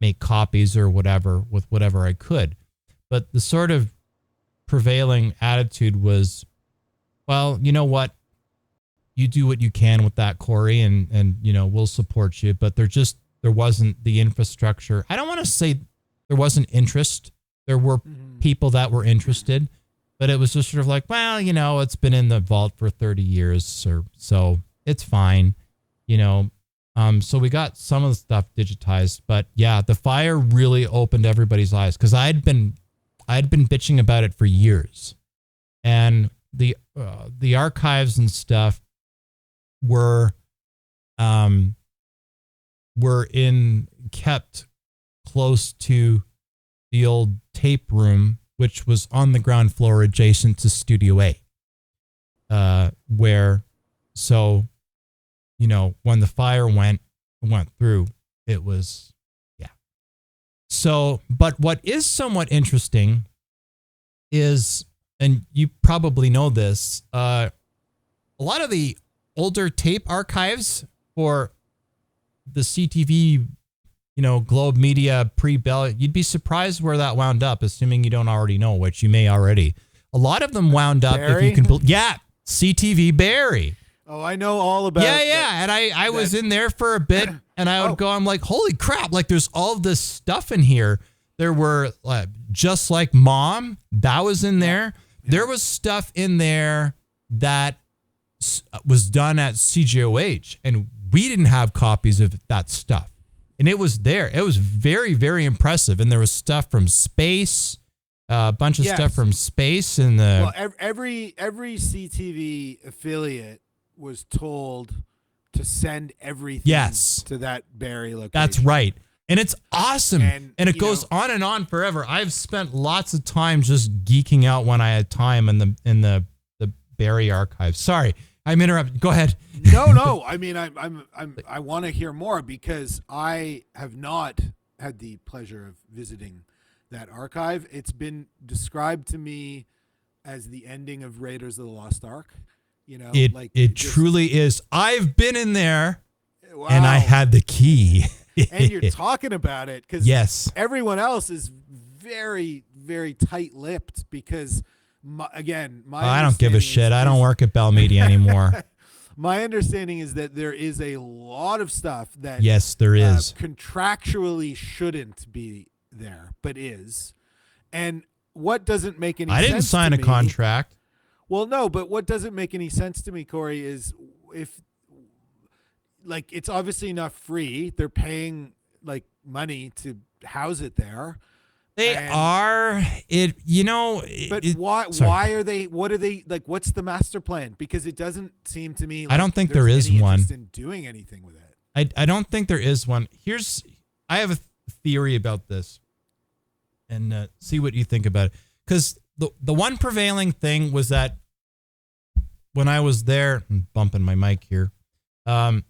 make copies or whatever with whatever I could. But the sort of prevailing attitude was, well, you know what? You do what you can with that, Corey, and you know, we'll support you. But there wasn't the infrastructure. I don't want to say there wasn't interest. There were people that were interested, but it was just sort of like, well, you know, it's been in the vault for 30 years or so. It's fine, you know. So we got some of the stuff digitized, but yeah, the fire really opened everybody's eyes, because I had been bitching about it for years, and the archives and stuff were kept close to the old tape room, which was on the ground floor adjacent to Studio A, so, you know, when the fire went through, it was, yeah. So, but what is somewhat interesting is, and you probably know this, a lot of the older tape archives for the CTV, you know, Globe Media pre-Bell, you'd be surprised where that wound up, assuming you don't already know, which you may already. A lot of them wound up, Barry? if you can, yeah, CTV Barry. Oh, I know all about it. Yeah. And I was in there for a bit, and I would go, I'm like, holy crap, like there's all of this stuff in here. There were Just Like Mom, that was in there. Yeah. There was stuff in there that was done at CJOH, and we didn't have copies of that stuff. And it was there. It was very, very impressive. And there was stuff from space, a bunch of stuff from space. And every CTV affiliate was told to send everything to that Barry location. That's right. And it's awesome. And it goes on and on forever. I've spent lots of time just geeking out when I had time in the Barrie archive. Sorry, I'm interrupting. Go ahead. No. I mean, I want to hear more because I have not had the pleasure of visiting that archive. It's been described to me as the ending of Raiders of the Lost Ark. It truly is. I've been in there, wow. And I had the key. And you're talking about it because yes, everyone else is very, very tight-lipped because, I don't give a shit. I don't work at Bell Media anymore. My understanding is that there is a lot of stuff that yes, there is contractually shouldn't be there, but is. And what doesn't make any sense I didn't sign a contract. Well, no, but what doesn't make any sense to me, Corey, is if it's obviously not free. They're paying money to house it there. They are it, But why are they? What are they like? What's the master plan? Because it doesn't seem to me. I don't think there is one. In doing anything with it. I don't think there is one. I have a theory about this, and see what you think about it. Because the one prevailing thing was that when I was there, I'm bumping my mic here. I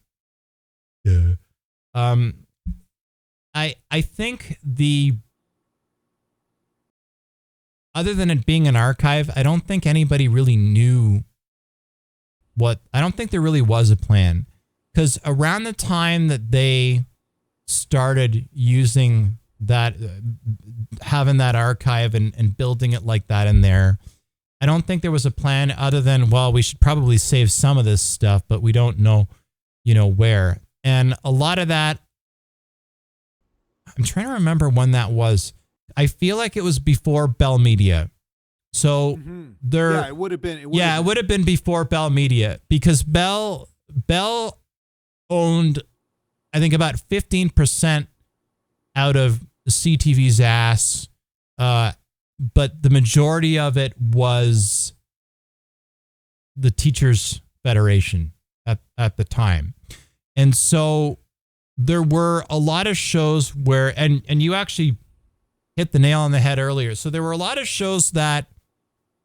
think other than it being an archive, I don't think anybody really knew I don't think there really was a plan. Because around the time that they started using that, having that archive and building it like that in there, I don't think there was a plan other than, well, we should probably save some of this stuff, but we don't know, where. And a lot of that, I'm trying to remember when that was. I feel like it was before Bell Media. So it would have been. It would have been before Bell Media because Bell owned, I think, about 15% out of CTV's ass. But the majority of it was the Teachers Federation at the time. And so there were a lot of shows where, and you actually hit the nail on the head earlier. So there were a lot of shows that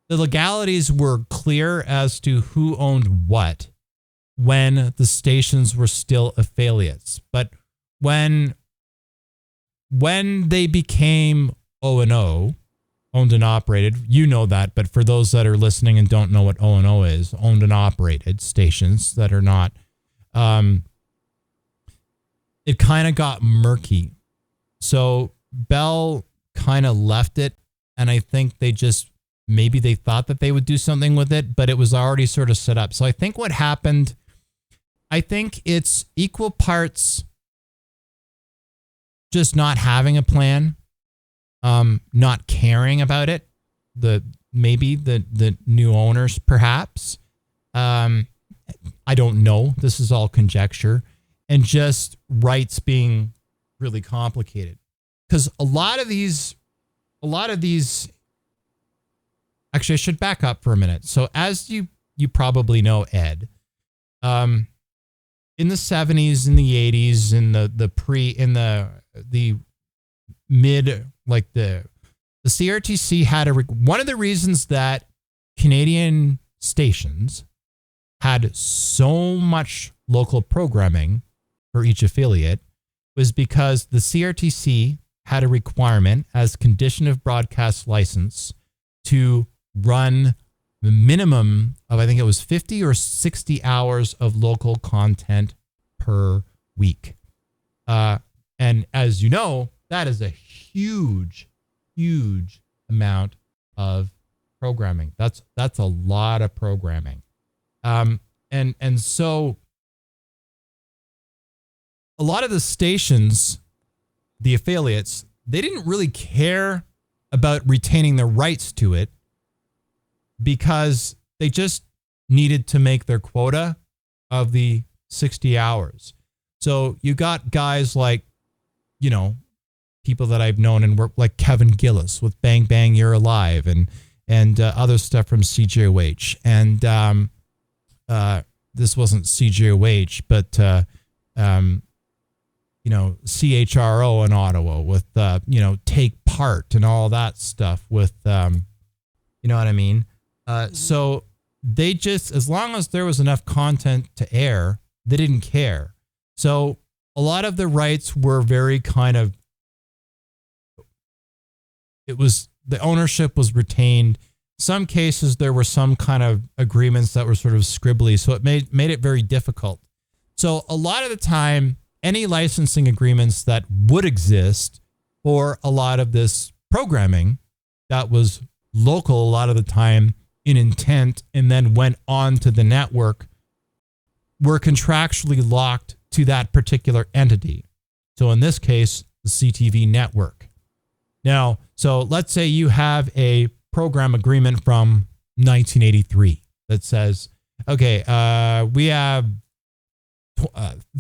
the legalities were clear as to who owned what when the stations were still affiliates. But when they became O&O, owned and operated, you know that, but for those that are listening and don't know what O&O is, owned and operated stations that are not, it kind of got murky. So Bell kind of left it, and I think maybe they thought that they would do something with it, but it was already sort of set up. So I think what happened, I think it's equal parts just not having a plan, not caring about it, maybe the new owners perhaps. I don't know. This is all conjecture, and just rights being really complicated. Because a lot of these, actually, I should back up for a minute. So as you probably know, Ed, in the 70s, in the 80s, in the mid, like the CRTC had one of the reasons that Canadian stations had so much local programming for each affiliate was because the CRTC had a requirement as condition of broadcast license to run the minimum of, I think it was 50 or 60 hours of local content per week. And as you know, that is a huge, huge amount of programming. That's a lot of programming. And so a lot of the stations, the affiliates, they didn't really care about retaining the rights to it because they just needed to make their quota of the 60 hours. So you got guys like, people that I've known and worked, like Kevin Gillis with Bang Bang You're Alive and other stuff from CJOH. And this wasn't CJOH, but CHRO in Ottawa, with, Take Part and all that stuff with, you know what I mean? So they just, as long as there was enough content to air, they didn't care. So a lot of the rights were very kind of, the ownership was retained. Some cases there were some kind of agreements that were sort of scribbly, so it made it very difficult. So a lot of the time, any licensing agreements that would exist for a lot of this programming that was local a lot of the time in intent and then went on to the network were contractually locked to that particular entity. So in this case, the CTV network. Now, so let's say you have a program agreement from 1983 that says, okay, we have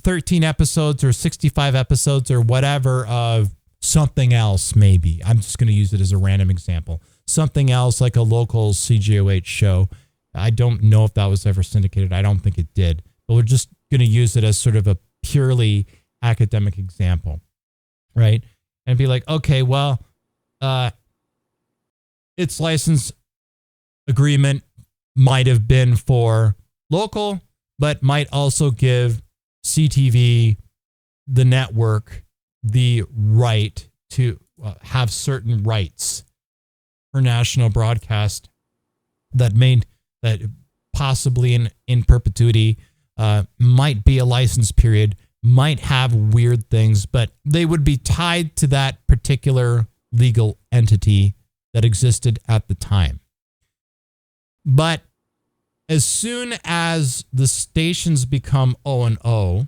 13 episodes or 65 episodes or whatever of something else, maybe. I'm just going to use it as a random example. Something else like a local CGOH show. I don't know if that was ever syndicated. I don't think it did. But we're just going to use it as sort of a purely academic example, right? And be like, okay, well, its license agreement might have been for local, but might also give CTV, the network, the right to have certain rights for national broadcast that possibly in perpetuity might be a license period, might have weird things, but they would be tied to that particular legal entity that existed at the time. But as soon as the stations become O&O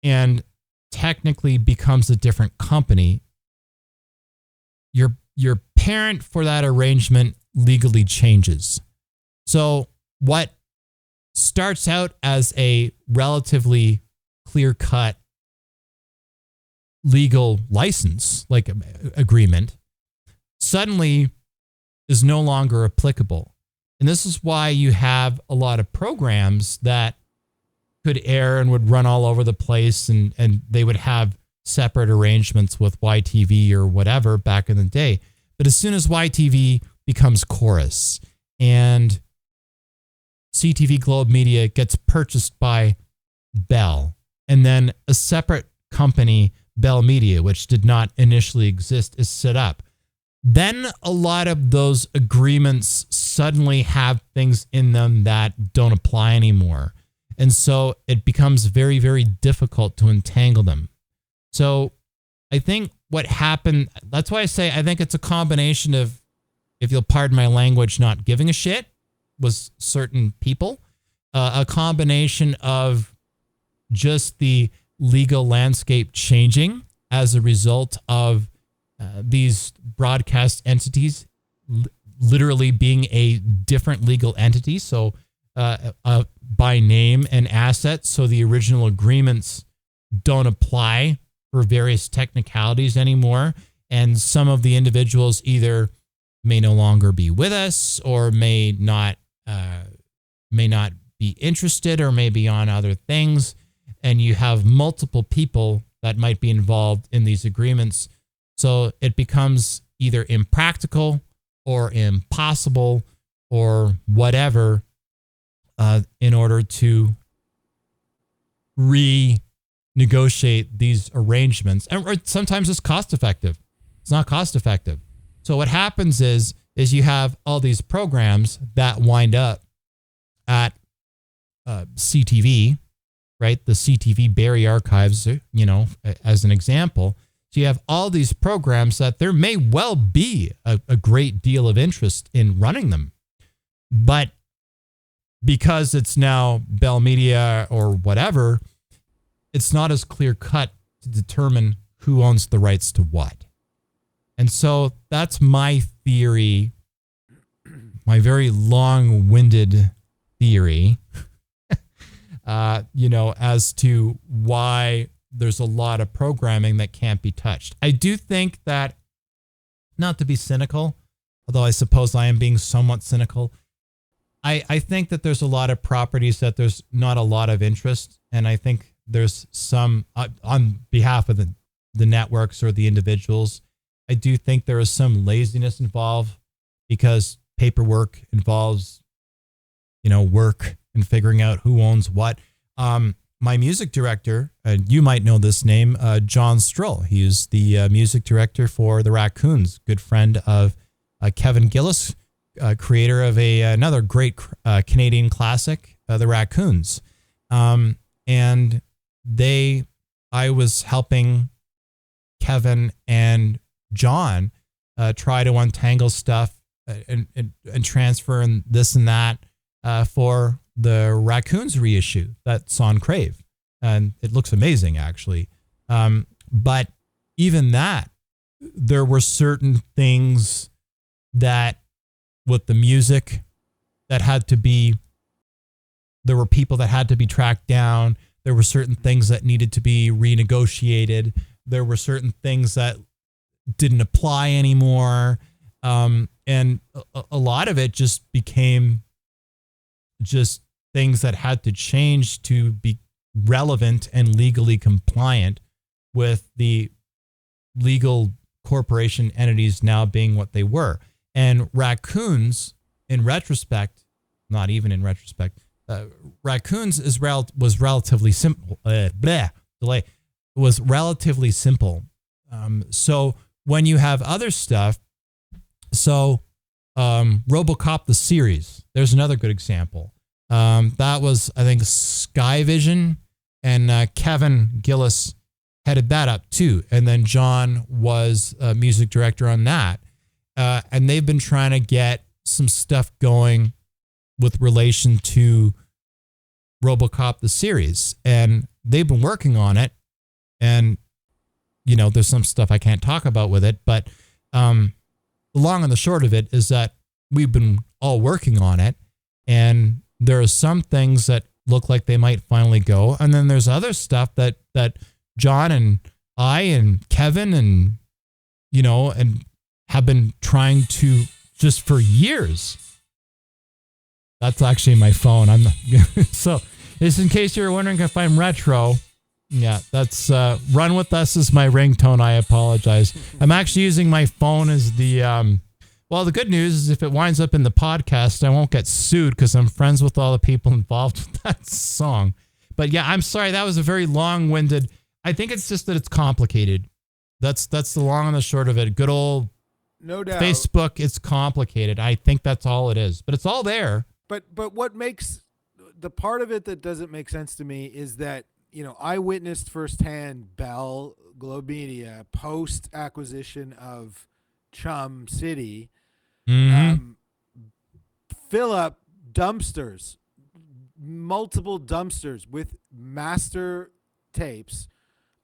and technically becomes a different company, your parent for that arrangement legally changes. So what starts out as a relatively clear-cut legal license, like agreement, suddenly is no longer applicable. And this is why you have a lot of programs that could air and would run all over the place, and they would have separate arrangements with YTV or whatever back in the day. But as soon as YTV becomes Chorus and CTV Globe Media gets purchased by Bell, and then a separate company, Bell Media, which did not initially exist, is set up, then a lot of those agreements suddenly have things in them that don't apply anymore. And so it becomes very, very difficult to entangle them. So I think what happened, that's why I say I think it's a combination of, if you'll pardon my language, not giving a shit with certain people, a combination of just the legal landscape changing as a result of these broadcast entities literally being a different legal entity. So by name and asset. So the original agreements don't apply for various technicalities anymore. And some of the individuals either may no longer be with us, or may not be interested, or may be on other things. And you have multiple people that might be involved in these agreements. So it becomes either impractical or impossible or whatever in order to renegotiate these arrangements. And sometimes it's cost effective. It's not cost effective. So what happens is you have all these programs that wind up at CTV, right? The CTV Barry archives, as an example. So you have all these programs that there may well be a great deal of interest in running them. But because it's now Bell Media or whatever, it's not as clear cut to determine who owns the rights to what. And so that's my theory, my very long-winded theory, as to why there's a lot of programming that can't be touched. I do think that, not to be cynical, although I suppose I am being somewhat cynical, I think that there's a lot of properties that there's not a lot of interest, and I think there's some on behalf of the networks or the individuals. I do think there is some laziness involved because paperwork involves, work and figuring out who owns what. My music director, you might know this name, John Stroll. He is the music director for the Raccoons, good friend of Kevin Gillis, creator of another great Canadian classic, the Raccoons. And I was helping Kevin and John try to untangle stuff and transfer and this and that for the Raccoons reissue that's on Crave. And it looks amazing, actually. But even that, there were certain things that with the music that had to be, there were people that had to be tracked down. There were certain things that needed to be renegotiated. There were certain things that didn't apply anymore. And a lot of it just became just things that had to change to be relevant and legally compliant with the legal corporation entities now being what they were. And Raccoons, in retrospect, not even in retrospect, Raccoons was relatively simple. Was relatively simple. So when you have other stuff, RoboCop the series, there's another good example. That was, I think, Skyvision, and Kevin Gillis headed that up too. And then John was a music director on that. And they've been trying to get some stuff going with relation to RoboCop the series. And they've been working on it. And, there's some stuff I can't talk about with it. But the long and the short of it is that we've been all working on it. And there are some things that look like they might finally go. And then there's other stuff that John and I and Kevin and, and have been trying to just for years. That's actually my phone. I'm not, so just in case you're wondering if I'm retro. Yeah, that's Run With Us is my ringtone. I apologize. I'm actually using my phone as the, well, the good news is if it winds up in the podcast, I won't get sued because I'm friends with all the people involved with that song. But yeah, I'm sorry. That was a very long-winded. I think it's just that it's complicated. That's the long and the short of it. Good old no doubt. Facebook, it's complicated. I think that's all it is. But it's all there. But what makes the part of it that doesn't make sense to me is that, I witnessed firsthand Bell Globe Media post acquisition of Chum City fill up dumpsters, multiple dumpsters with master tapes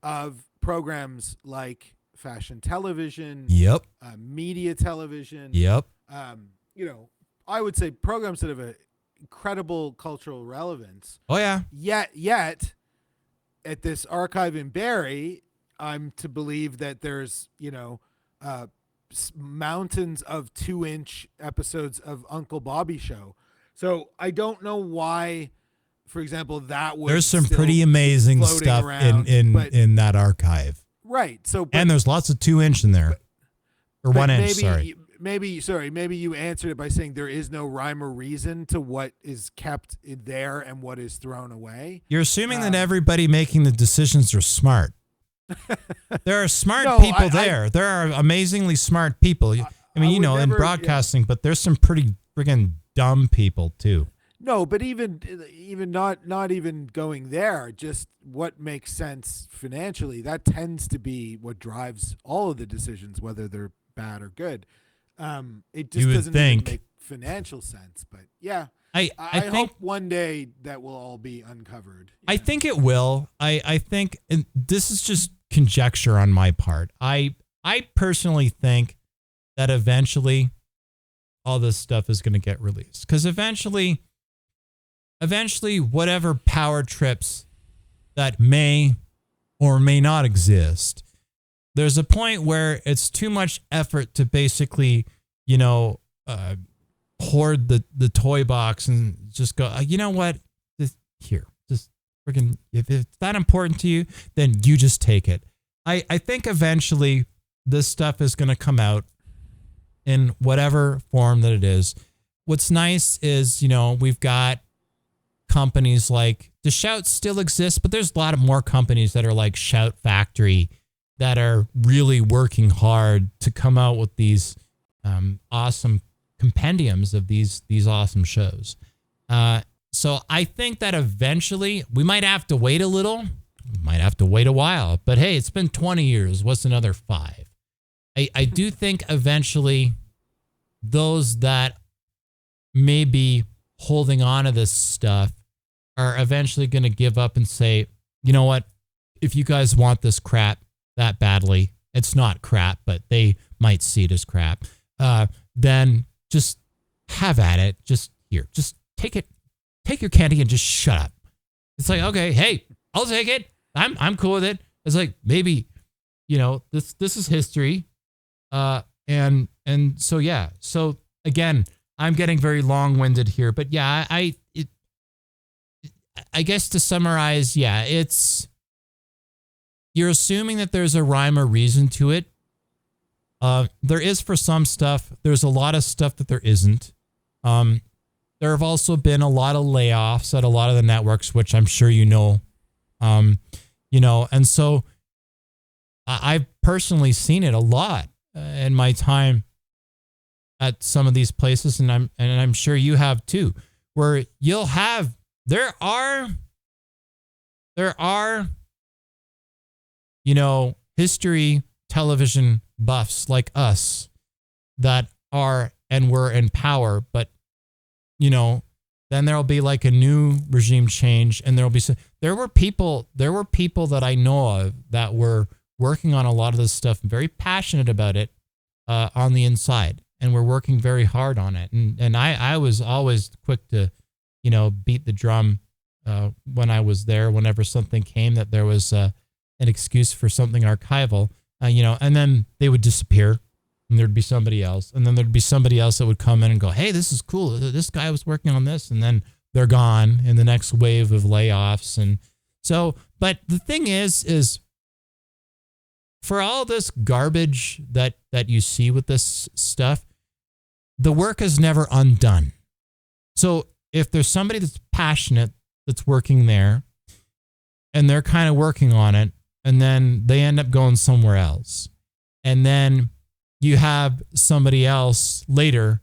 of programs like fashion television, media television, I would say programs that have an incredible cultural relevance. Oh yeah. Yet at this archive in Barrie, I'm to believe that there's, mountains of 2-inch episodes of Uncle Bobby Show. So I don't know why, for example, that was there's some pretty amazing stuff in that archive. Right. So and there's lots of 2-inch in there. Or 1-inch, sorry. Maybe you answered it by saying there is no rhyme or reason to what is kept there and what is thrown away. You're assuming that everybody making the decisions are smart. There are smart people there. There are amazingly smart people. I mean, in broadcasting, but there's some pretty friggin' dumb people too. No, but even not even going there, just what makes sense financially, that tends to be what drives all of the decisions, whether they're bad or good. It just doesn't even make financial sense, but yeah, I think hope one day that will all be uncovered. I think it will. I think, and this is just conjecture on my part. I personally think that eventually all this stuff is going to get released because eventually whatever power trips that may or may not exist, there's a point where it's too much effort to basically, hoard the toy box and just go, you know what? Just Freaking, if it's that important to you, then you just take it. I think eventually this stuff is going to come out in whatever form that it is. What's nice is, we've got companies like the Shout still exists, but there's a lot of more companies that are like Shout Factory that are really working hard to come out with these awesome compendiums of these awesome shows. So I think that eventually we might have to wait a little, might have to wait a while, but hey, it's been 20 years. What's another 5? I do think eventually those that may be holding on to this stuff are eventually going to give up and say, you know what, if you guys want this crap that badly, it's not crap, but they might see it as crap, then just have at it. Just here, just take it. Take your candy and just shut up. It's like, okay, hey, I'll take it. I'm cool with it. It's like, maybe, this is history. And so, yeah. So again, I'm getting very long-winded here, but yeah, I guess to summarize, yeah, you're assuming that there's a rhyme or reason to it. There is for some stuff. There's a lot of stuff that there isn't. There have also been a lot of layoffs at a lot of the networks, which I'm sure and so I've personally seen it a lot in my time at some of these places, and I'm sure you have too, where you'll have there are history television buffs like us that are and were in power, but then there'll be like a new regime change, and there were people that I know of that were working on a lot of this stuff, very passionate about it on the inside, and we're working very hard on it. And I was always quick to, beat the drum when I was there, whenever something came that there was an excuse for something archival, and then they would disappear. And there'd be somebody else. And then there'd be somebody else that would come in and go, hey, this is cool. This guy was working on this. And then they're gone in the next wave of layoffs. And so, but the thing is for all this garbage that you see with this stuff, the work is never undone. So if there's somebody that's passionate, that's working there, and they're kind of working on it, and then they end up going somewhere else, and then you have somebody else later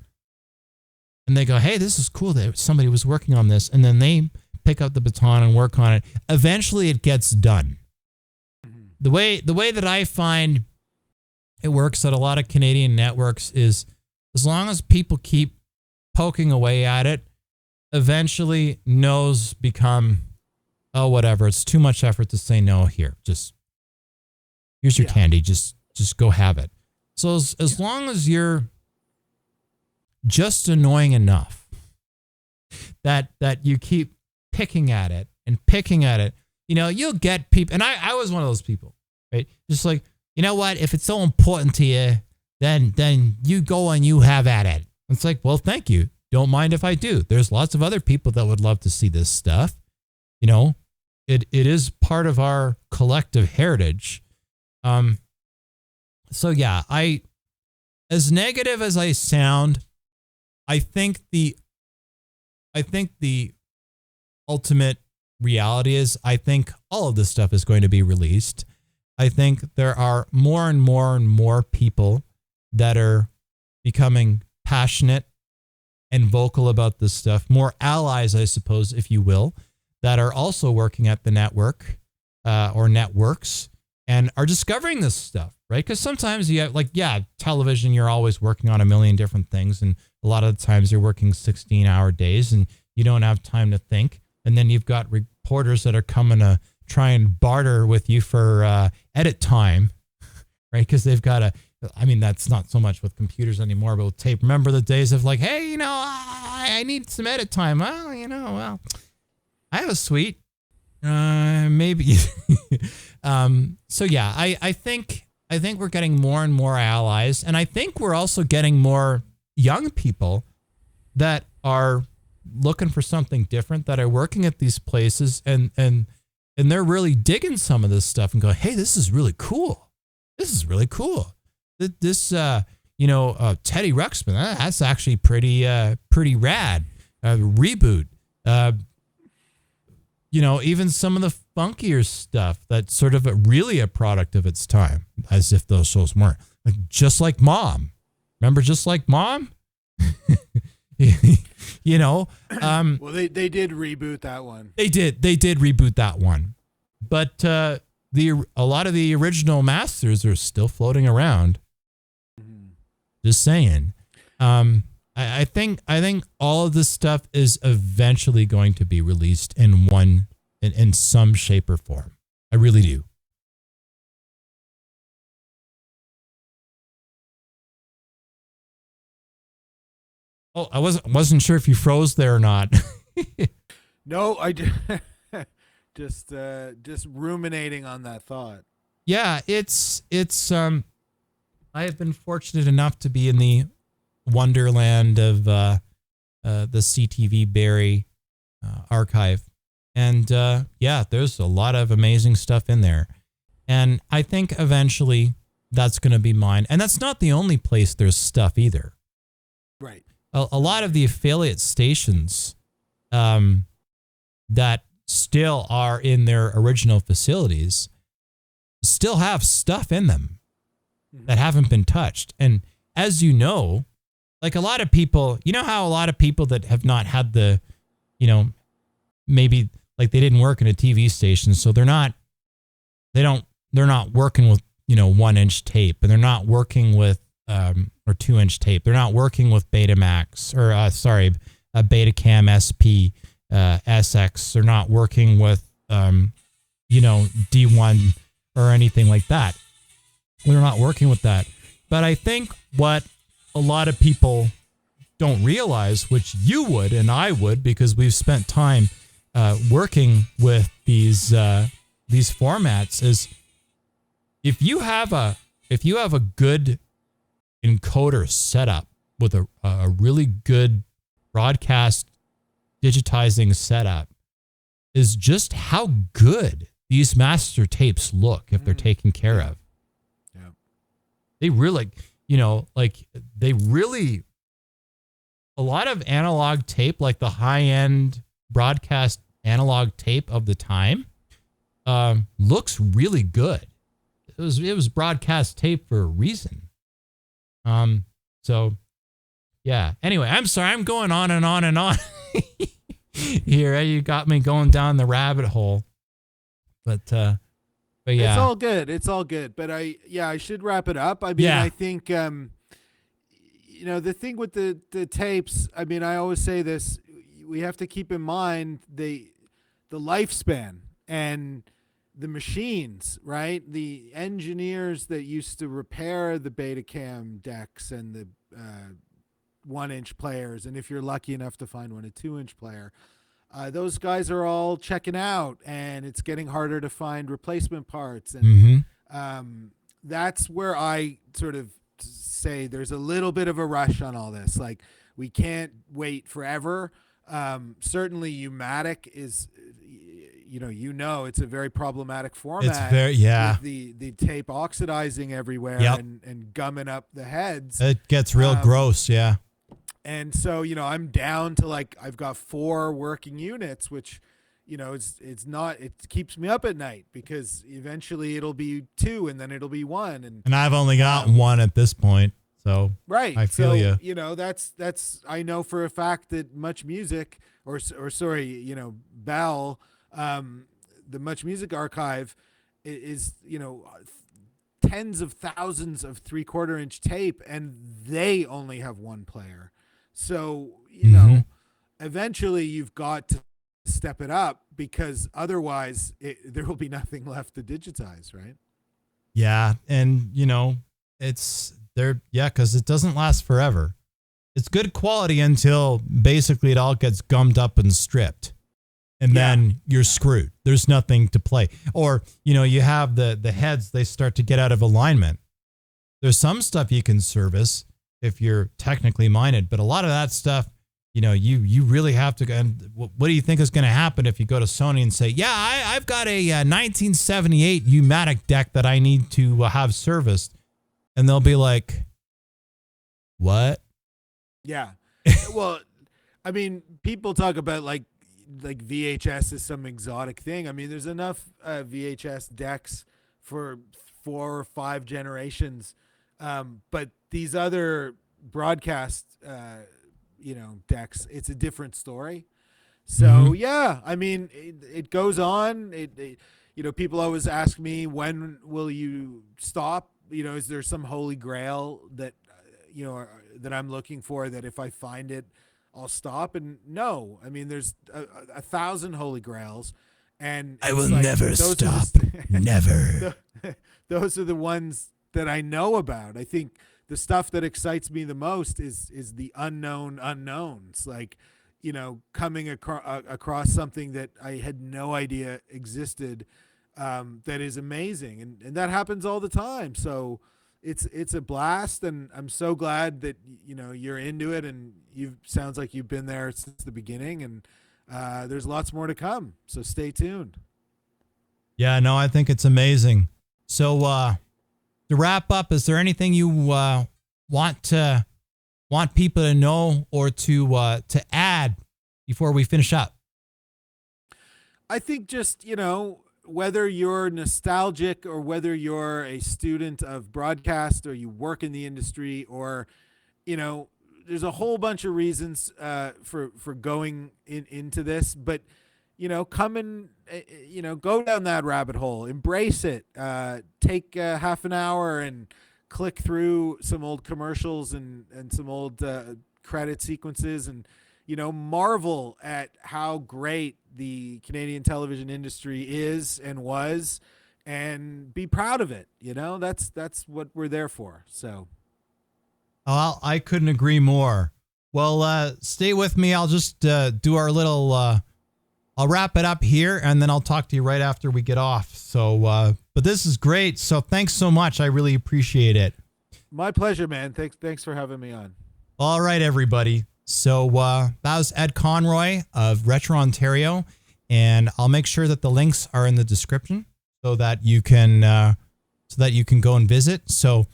and they go, hey, this is cool that somebody was working on this. And then they pick up the baton and work on it. Eventually it gets done. The way that I find it works at a lot of Canadian networks is as long as people keep poking away at it, eventually no's become, oh, whatever. It's too much effort to say no here. Here's your candy. Just go have it. So as long as you're just annoying enough that you keep picking at it, you'll get people. And I was one of those people, right? Just like, you know what? If it's so important to you, then you go and you have at it. It's like, well, thank you. Don't mind if I do. There's lots of other people that would love to see this stuff. It is part of our collective heritage. So yeah, as negative as I sound, I think the ultimate reality is I think all of this stuff is going to be released. I think there are more and more and more people that are becoming passionate and vocal about this stuff, more allies, I suppose, if you will, that are also working at the network or networks and are discovering this stuff, right? Because sometimes you have, television, you're always working on a million different things. And a lot of the times you're working 16-hour days and you don't have time to think. And then you've got reporters that are coming to try and barter with you for edit time, right? Because they've got to, that's not so much with computers anymore, but with tape. Remember the days of like, hey, I need some edit time. Well, I have a suite. Maybe. So yeah, I think we're getting more and more allies, and I think we're also getting more young people that are looking for something different that are working at these places and they're really digging some of this stuff and go, hey, this is really cool. This is really cool. This Teddy Ruxpin, that's actually pretty rad. Reboot. Even some of the funkier stuff that's sort of really a product of its time, as if those shows weren't. Like Just Like Mom. Remember Just Like Mom? Well, they did reboot that one. They did reboot that one. But a lot of the original masters are still floating around. Mm-hmm. Just saying. I think all of this stuff is eventually going to be released in some shape or form. I really do. Oh, I wasn't sure if you froze there or not. No, I just ruminating on that thought. Yeah, it's I have been fortunate enough to be in the wonderland of the CTV Barry archive. And there's a lot of amazing stuff in there. And I think eventually that's going to be mine. And that's not the only place there's stuff either. Right. A lot of the affiliate stations that still are in their original facilities still have stuff in them that haven't been touched. And as you know, like a lot of people, you know how a lot of people that have not had the, maybe like they didn't work in a TV station, so they're not working with, 1-inch tape, and they're not working with or 2-inch tape. They're not working with Betamax or Betacam SP SX. They're not working with D1 or anything like that. They're not working with that. But I think what a lot of people don't realize, which you would and I would, because we've spent time working with these formats, is if you have a good encoder setup with a really good broadcast digitizing setup, is just how good these master tapes look if they're taken care of. Yeah. They really, a lot of analog tape, like the high-end broadcast analog tape of the time, looks really good. It was broadcast tape for a reason. So yeah. Anyway, I'm sorry. I'm going on and on and on here. You got me going down the rabbit hole, but yeah, it's all good. It's all good. But I should wrap it up. I mean, I think, the thing with the tapes, I mean, I always say this, we have to keep in mind the lifespan and the machines, right? The engineers that used to repair the Betacam decks and the 1-inch players, and if you're lucky enough to find one, a 2-inch player, those guys are all checking out, and it's getting harder to find replacement parts. And that's where I sort of say there's a little bit of a rush on all this. Like, we can't wait forever. Certainly U-matic is, it's a very problematic format. It's very, with the tape oxidizing everywhere and gumming up the heads. It gets real gross, yeah. And so, I'm down to I've got 4 working units, which, it keeps me up at night, because eventually it'll be 2 and then it'll be 1. And I've only got 1 at this point. So right. I feel you. That's I know for a fact that Much Music Bell, the Much Music archive is, tens of thousands of 3/4-inch tape, and they only have 1 player. So, eventually you've got to step it up, because otherwise there will be nothing left to digitize, right? Yeah. And, it's there. Yeah. 'Cause it doesn't last forever. It's good quality until basically it all gets gummed up and stripped. And then you're screwed. There's nothing to play. Or, you have the heads, they start to get out of alignment. There's some stuff you can service if you're technically minded, but a lot of that stuff you really have to. And what do you think is going to happen if you go to Sony and say, yeah, I've got a 1978 U-matic deck that I need to have serviced, and they'll be like, what? Yeah. Well, I mean, people talk about like VHS is some exotic thing. I mean, there's enough VHS decks for 4 or 5 generations, but these other broadcast decks, it's a different story. So yeah, I mean, it goes on. People always ask me, when will you stop? Is there some holy grail that that I'm looking for, that if I find it, I'll stop? And no, I mean, there's a 1,000 holy grails, and I will never stop. Never. Those are the ones that I know about. I think the stuff that excites me the most is the unknown unknowns, like, coming across something that I had no idea existed, that is amazing. And that happens all the time. So it's a blast, and I'm so glad that, you're into it, and sounds like you've been there since the beginning, and there's lots more to come. So stay tuned. Yeah, no, I think it's amazing. So, to wrap up, is there anything you want people to know or to add before we finish up? I think just, whether you're nostalgic or whether you're a student of broadcast or you work in the industry, or, there's a whole bunch of reasons for going into this, but come and, go down that rabbit hole, embrace it, take half an hour and click through some old commercials and some old credit sequences, and, marvel at how great the Canadian television industry is and was, and be proud of it. That's what we're there for. So. Well, I couldn't agree more. Well, stay with me. I'll just do our little, I'll wrap it up here, and then I'll talk to you right after we get off. So, but this is great. So thanks so much. I really appreciate it. My pleasure, man. Thanks for having me on. All right, everybody. So that was Ed Conroy of Retro Ontario, and I'll make sure that the links are in the description so that you can go and visit. So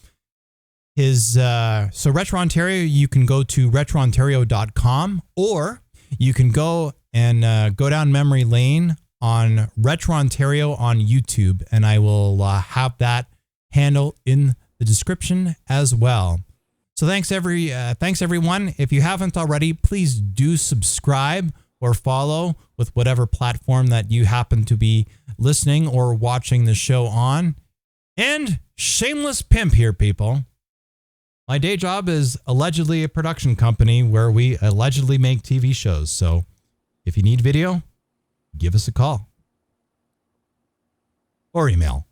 Retro Ontario, you can go to retroontario.com, or you can go and go down memory lane on Retro Ontario on YouTube, and I will have that handle in the description as well. So thanks everyone. If you haven't already, please do subscribe or follow with whatever platform that you happen to be listening or watching the show on. And shameless pimp here, people. My day job is allegedly a production company where we allegedly make TV shows. So if you need video, give us a call or email.